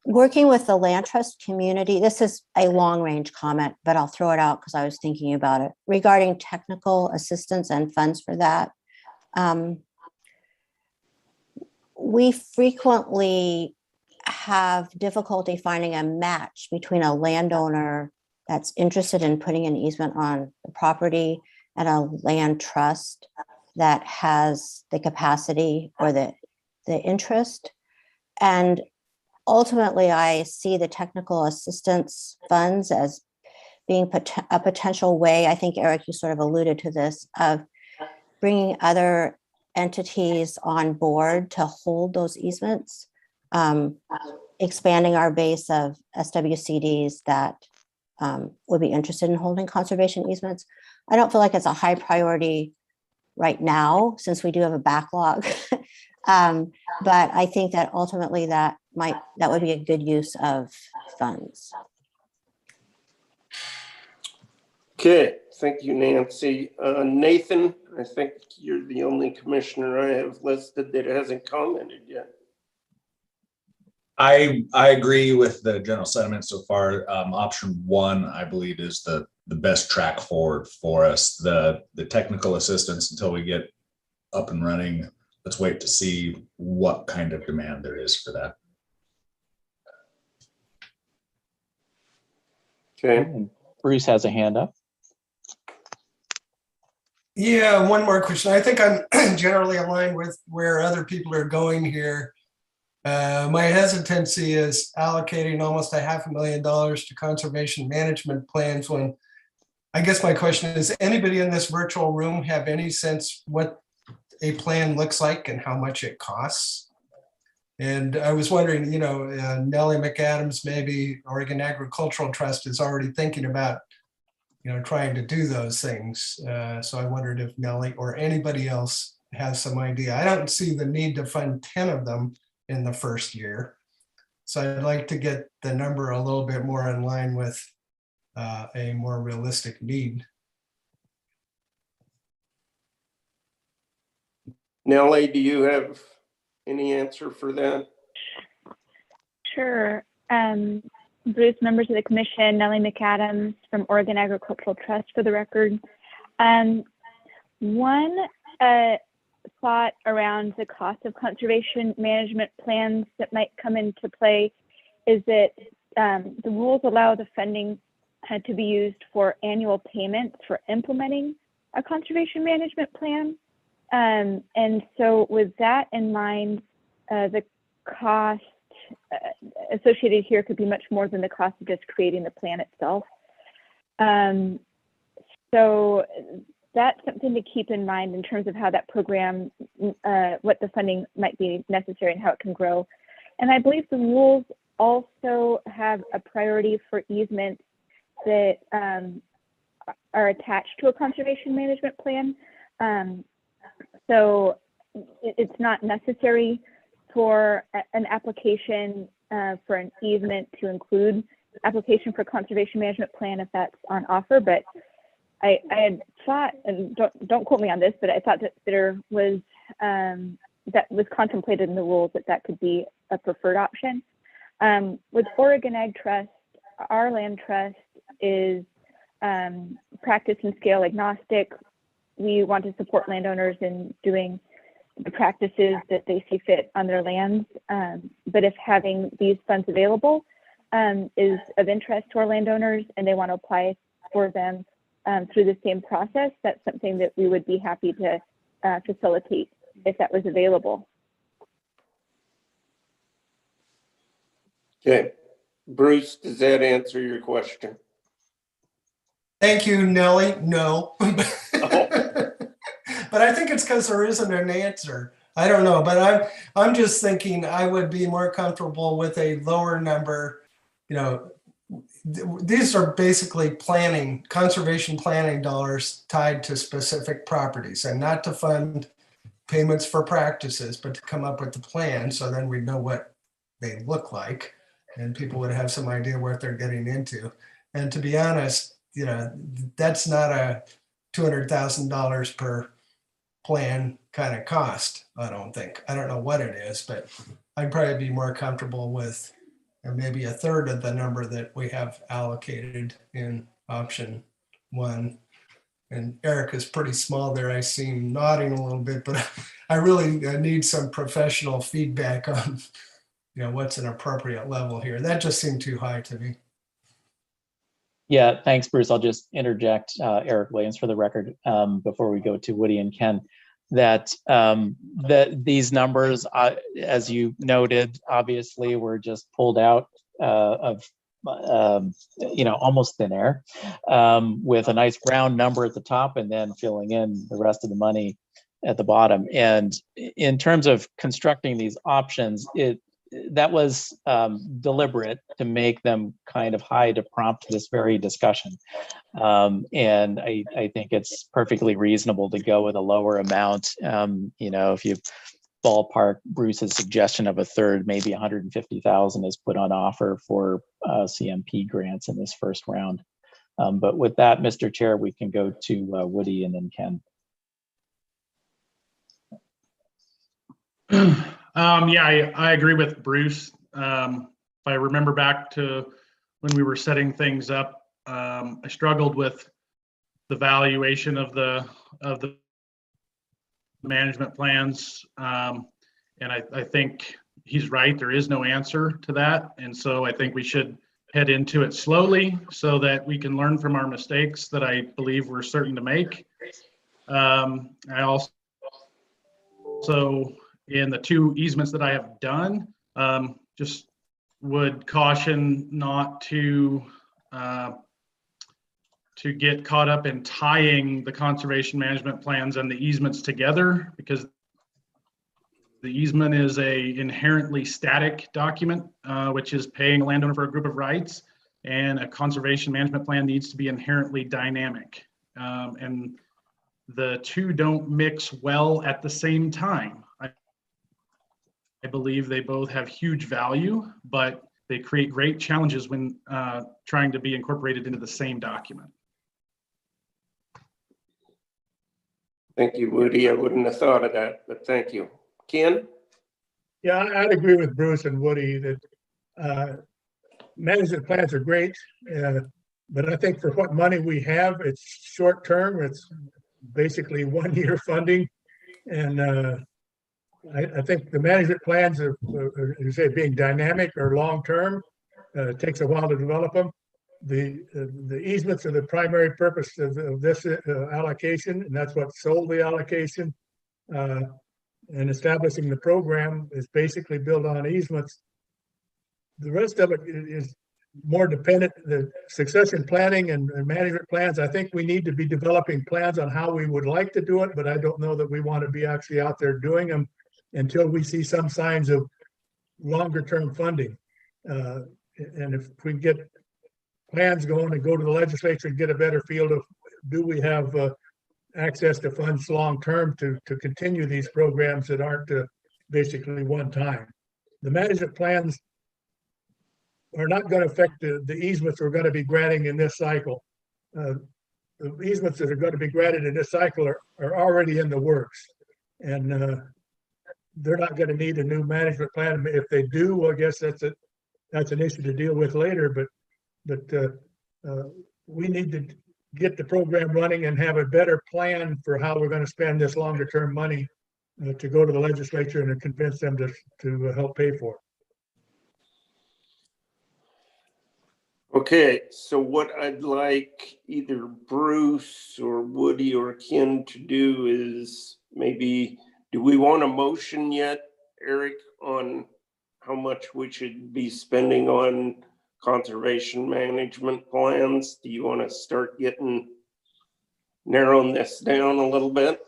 working with the land trust community, this is a long range comment, but I'll throw it out because I was thinking about it regarding technical assistance and funds for that. We frequently have difficulty finding a match between a landowner that's interested in putting an easement on the property and a land trust that has the capacity or the interest. And ultimately, I see the technical assistance funds as being a potential way, I think, Eric, you sort of alluded to this, of bringing other entities on board to hold those easements, expanding our base of SWCDs that would be interested in holding conservation easements. I don't feel like it's a high priority right now, since we do have a backlog. But I think that ultimately that would be a good use of funds. Okay, thank you, Nancy. Nathan, I think you're the only commissioner I have listed that hasn't commented yet. I agree with the general sentiment so far. Option one, I believe, is the best track forward for us. The technical assistance until we get up and running. Let's wait to see what kind of demand there is for that. Okay. And Bruce has a hand up. Yeah, one more question. I think I'm generally aligned with where other people are going here. My hesitancy is allocating almost $500,000 to conservation management plans when I guess my question is, anybody in this virtual room have any sense what a plan looks like and how much it costs? And I was wondering, you know, Nellie McAdams, maybe Oregon Agricultural Trust is already thinking about, you know, trying to do those things. So I wondered if Nellie or anybody else has some idea. I don't see the need to fund 10 of them in the first year. So I'd like to get the number a little bit more in line with a more realistic need. Nellie, do you have any answer for that? Sure. Bruce, members of the commission, Nellie McAdams from Oregon Agricultural Trust for the record. One thought around the cost of conservation management plans that might come into play is that the rules allow the funding to be used for annual payments for implementing a conservation management plan. And so with that in mind, the cost associated here could be much more than the cost of just creating the plan itself. So that's something to keep in mind in terms of how that program, what the funding might be necessary and how it can grow. And I believe the rules also have a priority for easements that are attached to a conservation management plan. So it's not necessary for an application for an easement to include application for conservation management plan if that's on offer. But I had thought, and don't quote me on this, but I thought that there was that was contemplated in the rules that could be a preferred option. With Oregon Ag Trust, our land trust is practice and scale agnostic. We want to support landowners in doing the practices that they see fit on their lands. But if having these funds available is of interest to our landowners and they want to apply for them through the same process, that's something that we would be happy to facilitate if that was available. Okay. Bruce, does that answer your question? Thank you, Nellie. No. But I think it's because there isn't an answer. I don't know, but I'm just thinking I would be more comfortable with a lower number. You know, these are basically planning, conservation planning dollars tied to specific properties, and not to fund payments for practices, but to come up with the plan. So then we know what they look like and people would have some idea what they're getting into. And to be honest, you know, that's not a $200,000 per plan kind of cost, I don't think. I don't know what it is, but I'd probably be more comfortable with maybe a third of the number that we have allocated in option 1. And Eric is pretty small there. I see him nodding a little bit, but I really need some professional feedback on, you know, what's an appropriate level here. That just seemed too high to me. Yeah, thanks, Bruce. I'll just interject, Eric Williams, for the record, before we go to Woody and Ken, that these numbers, as you noted, obviously were just pulled out of you know, almost thin air, with a nice round number at the top and then filling in the rest of the money at the bottom. And in terms of constructing these options, that was deliberate to make them kind of high to prompt this very discussion. And I think it's perfectly reasonable to go with a lower amount. You know, if you ballpark Bruce's suggestion of a third, maybe 150,000 is put on offer for CMP grants in this first round. But with that, Mr. Chair, we can go to Woody and then Ken. Yeah, I agree with Bruce. If I remember back to when we were setting things up, I struggled with the valuation of the management plans. And I think he's right. There is no answer to that. And so I think we should head into it slowly so that we can learn from our mistakes that I believe we're certain to make. I also, in the 2 easements that I have done, just would caution not to get caught up in tying the conservation management plans and the easements together, because the easement is a inherently static document, which is paying a landowner for a group of rights, and a conservation management plan needs to be inherently dynamic. And the 2 don't mix well at the same time. I believe they both have huge value, but they create great challenges when trying to be incorporated into the same document. Thank you, Woody. I wouldn't have thought of that, but thank you. Ken? Yeah, I'd agree with Bruce and Woody that management plans are great, but I think for what money we have, it's short term. It's basically 1-year funding, and I think the management plans are, you say, being dynamic or long term. It takes a while to develop them. The easements are the primary purpose of this allocation, and that's what sold the allocation. And establishing the program is basically built on easements. The rest of it is more dependent. The succession planning and management plans, I think we need to be developing plans on how we would like to do it, but I don't know that we want to be actually out there doing them until we see some signs of longer term funding. And if we get plans going and go to the legislature and get a better feel of, do we have access to funds long-term to continue these programs that aren't basically one time. The management plans are not going to affect the easements we're going to be granting in this cycle. The easements that are going to be granted in this cycle are already in the works. And they're not going to need a new management plan. If they do, well, I guess that's an issue to deal with later, but we need to get the program running and have a better plan for how we're going to spend this longer term money to go to the legislature and to convince them to help pay for it. Okay, so what I'd like either Bruce or Woody or Ken to do is maybe, do we want a motion yet, Eric, on how much we should be spending on conservation management plans? Do you want to start narrowing this down a little bit?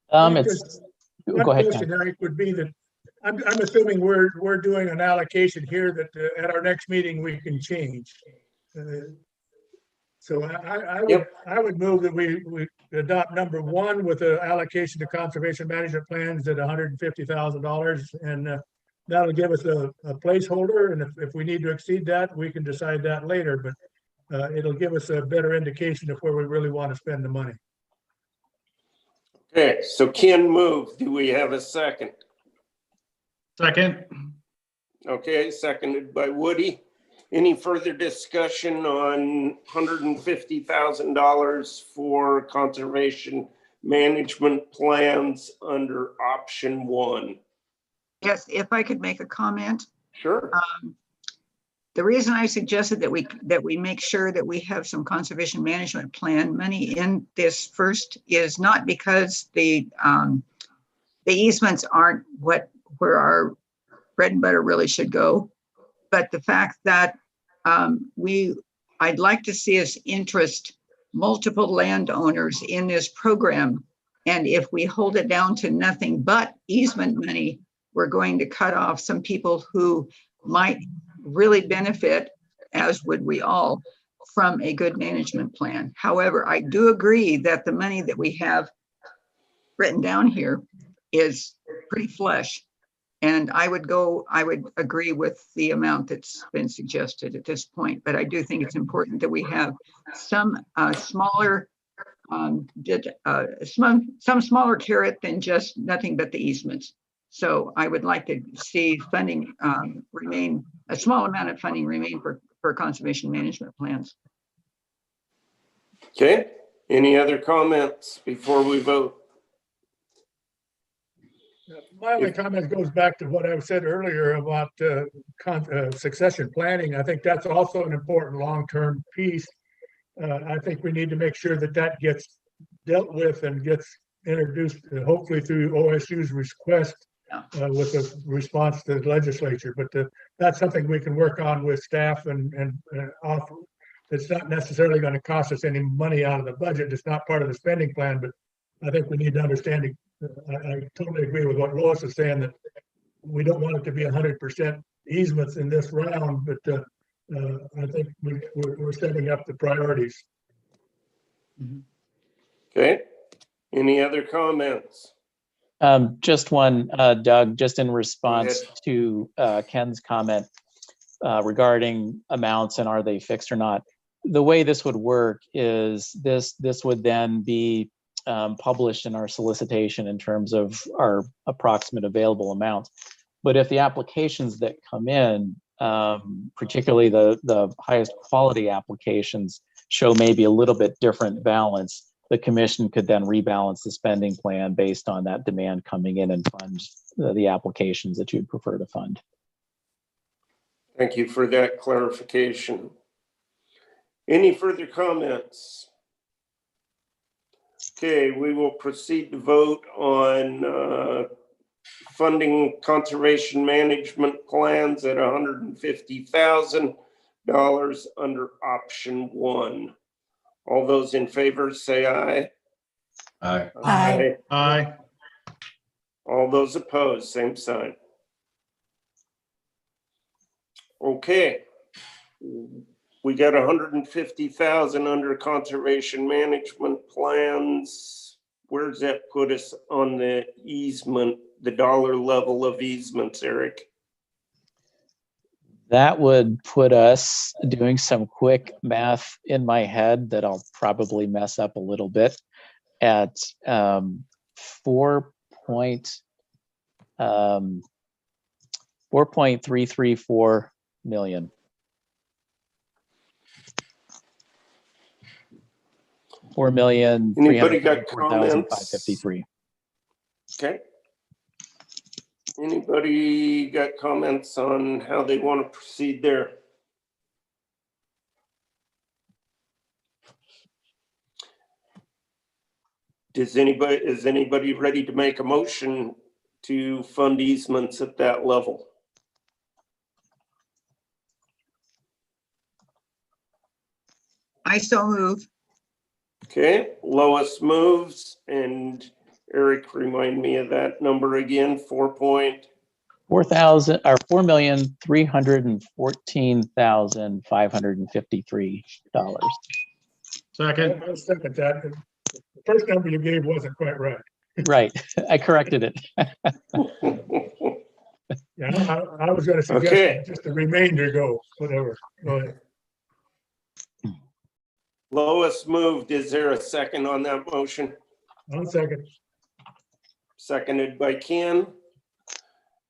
One Go ahead, question, Eric, would be that I'm assuming we're doing an allocation here that at our next meeting we can change. So I would move that we adopt number 1 with the allocation to conservation management plans at $150,000, and that'll give us a placeholder. And if we need to exceed that, we can decide that later. But it'll give us a better indication of where we really want to spend the money. Okay, so Ken moved. Do we have a second? Second. Okay, seconded by Woody. Any further discussion on $150,000 for conservation management plans under option 1? Yes, if I could make a comment. Sure. The reason I suggested that we make sure that we have some conservation management plan money in this first is not because the easements aren't where our bread and butter really should go, but the fact that I'd like to see us interest multiple landowners in this program. And if we hold it down to nothing but easement money, we're going to cut off some people who might really benefit, as would we all, from a good management plan. However, I do agree that the money that we have written down here is pretty flush. And I would agree with the amount that's been suggested at this point, but I do think it's important that we have some smaller carrot than just nothing but the easements. So I would like to see funding remain, a small amount of funding remain for conservation management plans. Okay, any other comments before we vote? My only comment goes back to what I said earlier about succession planning. I think that's also an important long-term piece. I think we need to make sure that gets dealt with and gets introduced, hopefully through OSU's request with a response to the legislature. But that's something we can work on with staff and offer. It's not necessarily going to cost us any money out of the budget. It's not part of the spending plan, but I think we need to understand it. I totally agree with what Lois is saying, that we don't want it to be 100% easements in this round, but I think we're setting up the priorities. Okay, any other comments? Just one, Doug, just in response to Ken's comment regarding amounts and are they fixed or not. The way this would work is this would then be published in our solicitation in terms of our approximate available amount. But if the applications that come in, particularly the highest quality applications, show maybe a little bit different balance, the commission could then rebalance the spending plan based on that demand coming in and fund the applications that you'd prefer to fund. Thank you for that clarification. Any further comments? Okay, we will proceed to vote on funding conservation management plans at $150,000 under option 1. All those in favor say aye. Aye. Aye. Aye. All those opposed, same sign. Okay. We got 150,000 under conservation management plans. Where does that put us on the easement, the dollar level of easements, Eric? That would put us, doing some quick math in my head that I'll probably mess up a little bit, at 4.334 million. 4,344,553. Okay. Anybody got comments on how they want to proceed there? Is anybody ready to make a motion to fund easements at that level? I so move. Okay, Lois moves, and Eric, remind me of that number again. 4,314,553 dollars. Second. I'll second that. The first number you gave wasn't quite right. Right, I corrected it. Yeah, I was going to suggest Okay. just the remainder go, whatever. Go ahead. Lois moved. Is there a second on that motion? I'll second. Seconded by Ken.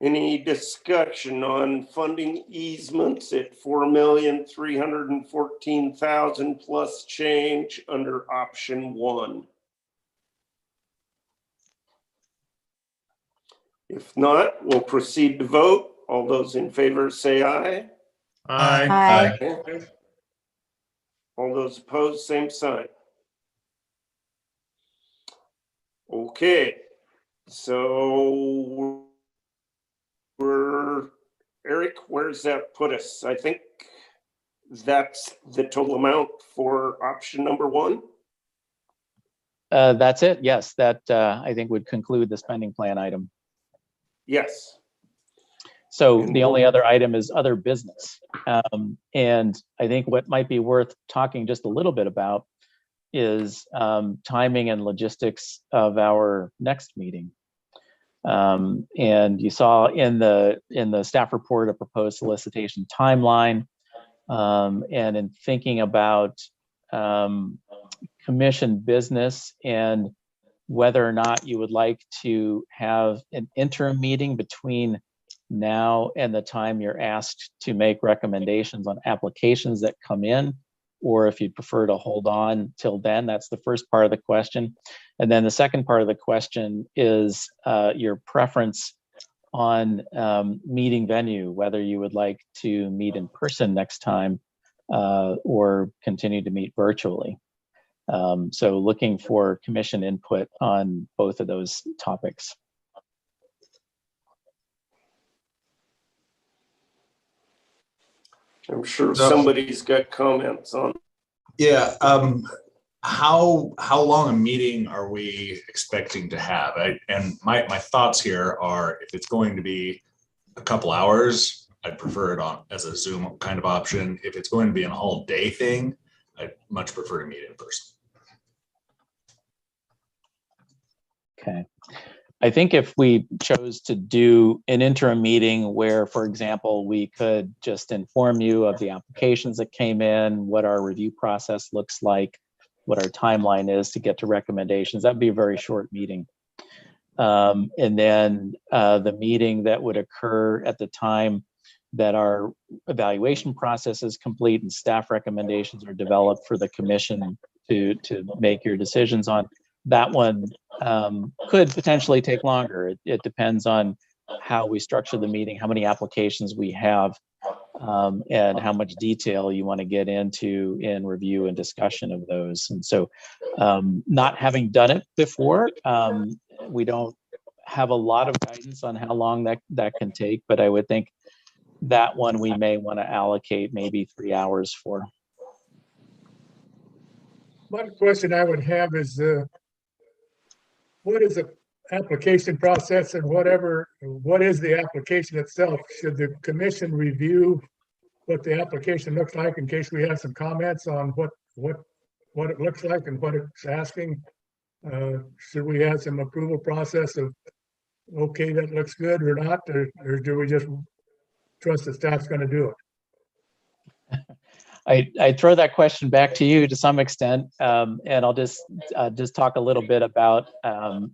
Any discussion on funding easements at 4,314,000 plus change under option 1? If not, we'll proceed to vote. All those in favor say aye. Aye. Aye. Okay. All those opposed, same sign. Okay, so Eric, where does that put us? I think that's the total amount for option number 1. That's it. Yes, that I think would conclude the spending plan item. Yes. So the only other item is other business. And I think what might be worth talking just a little bit about is timing and logistics of our next meeting. And you saw in the staff report a proposed solicitation timeline. And in thinking about commission business and whether or not you would like to have an interim meeting between now and the time you're asked to make recommendations on applications that come in, or if you'd prefer to hold on till then. That's the first part of the question. And then the second part of the question is your preference on meeting venue, whether you would like to meet in person next time or continue to meet virtually. So looking for commission input on both of those topics. I'm sure somebody's got comments on. Yeah, how long a meeting are we expecting to have? And my thoughts here are, if it's going to be a couple hours, I'd prefer it on as a Zoom kind of option. If it's going to be an all day thing, I'd much prefer to meet in person. Okay. I think if we chose to do an interim meeting where, for example, we could just inform you of the applications that came in, what our review process looks like, what our timeline is to get to recommendations, that'd be a very short meeting. And then the meeting that would occur at the time that our evaluation process is complete and staff recommendations are developed for the commission to make your decisions on, that one could potentially take longer. It depends on how we structure the meeting, how many applications we have, and how much detail you want to get into in review and discussion of those. And so not having done it before, we don't have a lot of guidance on how long that can take, but I would think that one we may want to allocate maybe 3 hours for. One question I would have is, what is the application process, and what is the application itself? Should the commission review what the application looks like in case we have some comments on what it looks like and what it's asking? Should we have some approval process of, okay, that looks good or not, or do we just trust the staff's going to do it? I throw that question back to you to some extent, and I'll just talk a little bit about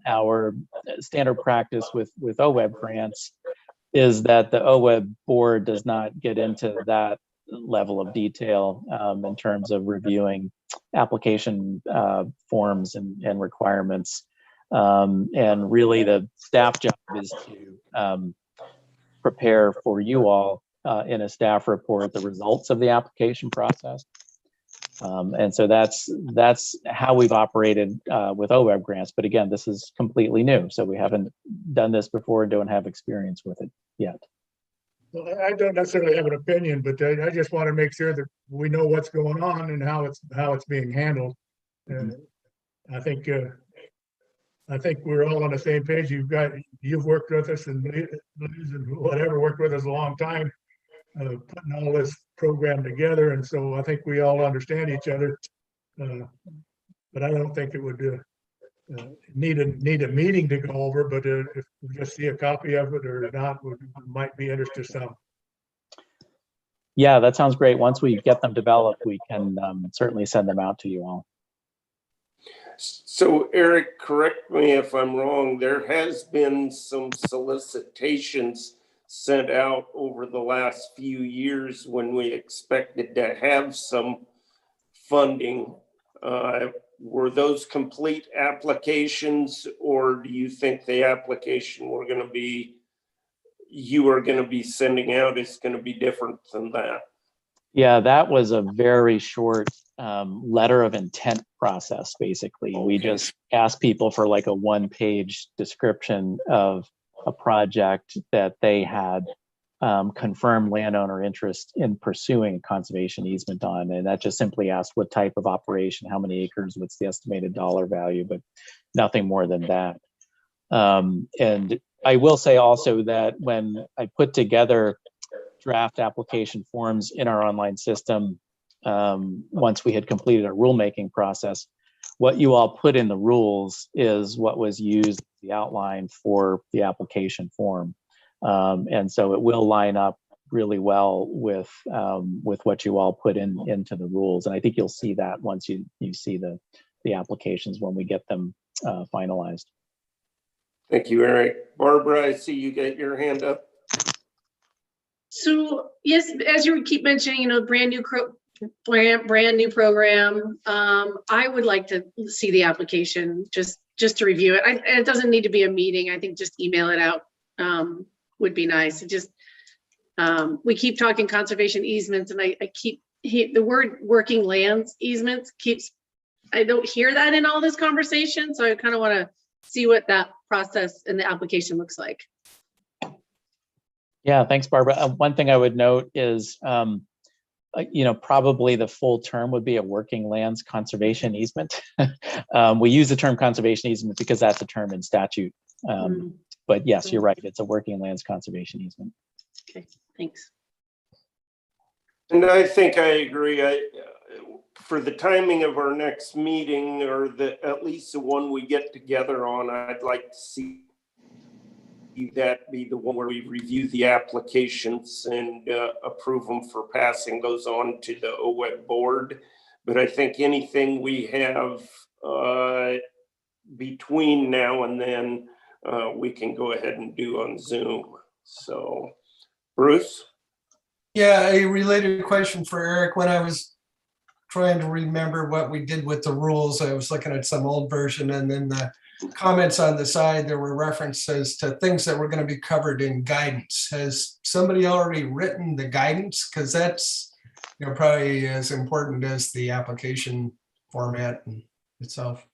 our standard practice with OWEB grants. Is that the OWEB board does not get into that level of detail in terms of reviewing application forms and requirements. And really the staff job is to prepare for you all in a staff report the results of the application process. And so that's how we've operated with OWEB grants. But again, this is completely new. So we haven't done this before and don't have experience with it yet. Well, I don't necessarily have an opinion, but I just want to make sure that we know what's going on and how it's being handled. I think we're all on the same page. You've worked with us and whatever worked with us a long time, putting all this program together, and so I think we all understand each other. But I don't think it would need a meeting to go over. But if we just see a copy of it or not, might be interested to some. Yeah, that sounds great. Once we get them developed, we can certainly send them out to you all. So Eric, correct me if I'm wrong, there has been some solicitations sent out over the last few years when we expected to have some funding. Were those complete applications, or do you think the application you are going to be sending out is going to be different than that? Yeah, that was a very short letter of intent process, basically. Okay. We just asked people for like a one-page description of a project that they had confirmed landowner interest in pursuing a conservation easement on. And that just simply asked what type of operation, how many acres, what's the estimated dollar value, but nothing more than that. And I will say also that when I put together draft application forms in our online system, once we had completed a rulemaking process, what you all put in the rules is what was used as the outline for the application form. And so it will line up really well with what you all put into the rules. And I think you'll see that once you see the applications when we get them finalized. Thank you, Eric. Barbara, I see you got your hand up. So yes, as you keep mentioning, brand new program. I would like to see the application just to review it. It doesn't need to be a meeting. I think just email it out would be nice. It just we keep talking conservation easements, and I keep the word working lands easements I don't hear that in all this conversation. So I kind of want to see what that process and the application looks like. Yeah, thanks, Barbara. One thing I would note is, probably the full term would be a working lands conservation easement. We use the term conservation easement because that's a term in statute. But yes, you're right. It's a working lands conservation easement. Okay, thanks. And I think I agree. For the timing of our next meeting, or at least the one we get together on, I'd like to see that be the one where we review the applications and approve them for passing those on to the OWEB board. But I think anything we have between now and then, we can go ahead and do on Zoom. So, Bruce? Yeah, a related question for Eric. When I was trying to remember what we did with the rules, I was looking at some old version, and then the comments on the side, there were references to things that were going to be covered in guidance. Has somebody already written the guidance? Because that's probably as important as the application format itself.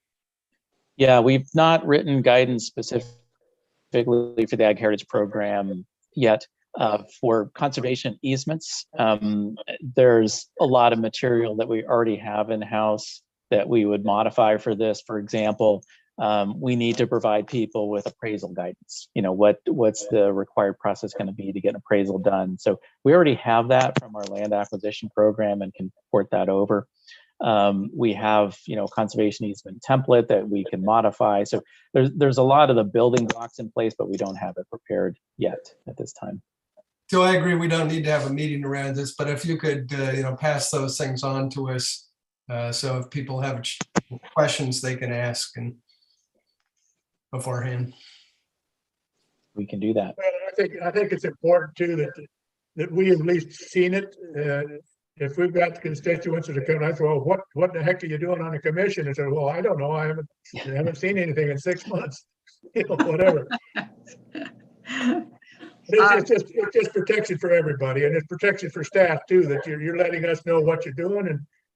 Yeah, we've not written guidance specifically for the Ag Heritage Program yet. For conservation easements, there's a lot of material that we already have in-house that we would modify for this. For example, we need to provide people with appraisal guidance. You know, what's the required process going to be to get an appraisal done? So we already have that from our land acquisition program and can port that over. We have, you know, conservation easement template that we can modify. So there's a lot of the building blocks in place, but we don't have it prepared yet at this time. So I agree, we don't need to have a meeting around this, but if you could, you know, pass those things on to us. So if people have questions, they can ask and beforehand. We can do that. Well, I think it's important too that we at least seen it. If we've got constituents that are coming, I say, well, what the heck are you doing on the commission? And say, well, I don't know. I haven't seen anything in 6 months. You know, whatever. It's just protection for everybody, and it's protection for staff too. That you're letting us know what you're doing,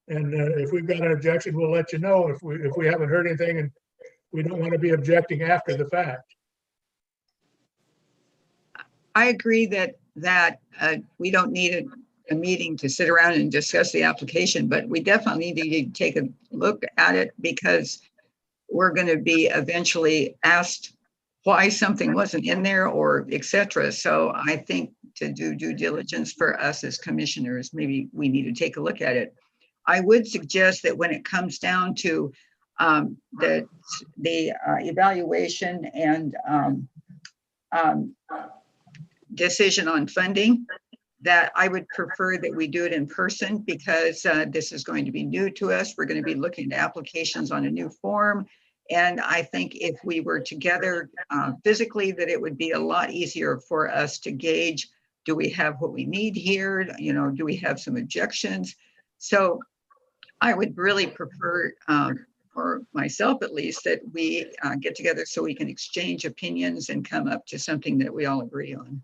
and if we've got an objection, we'll let you know. If we haven't heard anything, and we don't want to be objecting after the fact. I agree that we don't need a meeting to sit around and discuss the application, but we definitely need to take a look at it because we're going to be eventually asked why something wasn't in there or etc. So I think to do due diligence for us as commissioners, maybe we need to take a look at it. I would suggest that when it comes down to the evaluation and decision on funding, that I would prefer that we do it in person because this is going to be new to us. We're going to be looking at applications on a new form. And I think if we were together physically, that it would be a lot easier for us to gauge, do we have what we need here? You know, do we have some objections? So I would really prefer, for myself at least, that we get together so we can exchange opinions and come up to something that we all agree on.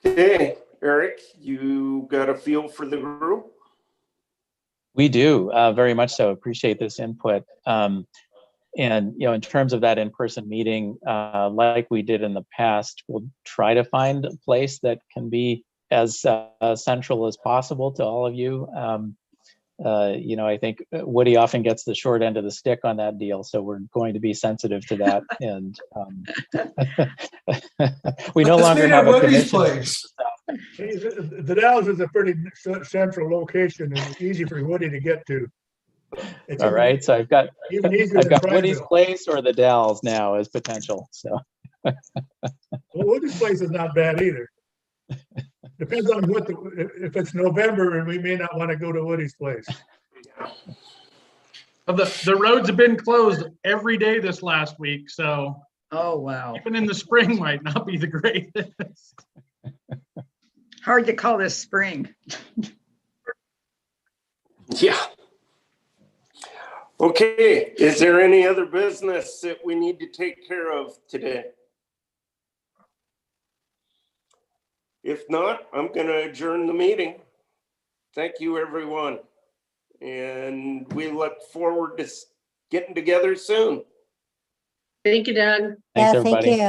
Okay, Eric, you got a feel for the group? We do, very much so. Appreciate this input. And, you know, in terms of that in-person meeting, like we did in the past, we'll try to find a place that can be as central as possible to all of you. You know, I think Woody often gets the short end of the stick on that deal, so we're going to be sensitive to that. And we no longer have a commission. The Dalles is a pretty central location and easy for Woody to get to. All right, so I've got Woody's Prineville. Place or the Dalles now as potential. So well, Woody's Place is not bad either. Depends on if it's November, and we may not want to go to Woody's Place. The roads have been closed every day this last week, so oh wow, even in the spring might not be the greatest. Hard to call this spring. Yeah. Okay, is there any other business that we need to take care of today? If not, I'm going to adjourn the meeting. Thank you, everyone. And we look forward to getting together soon. Thank you, Doug. Thanks, Yeah, everybody. thank you.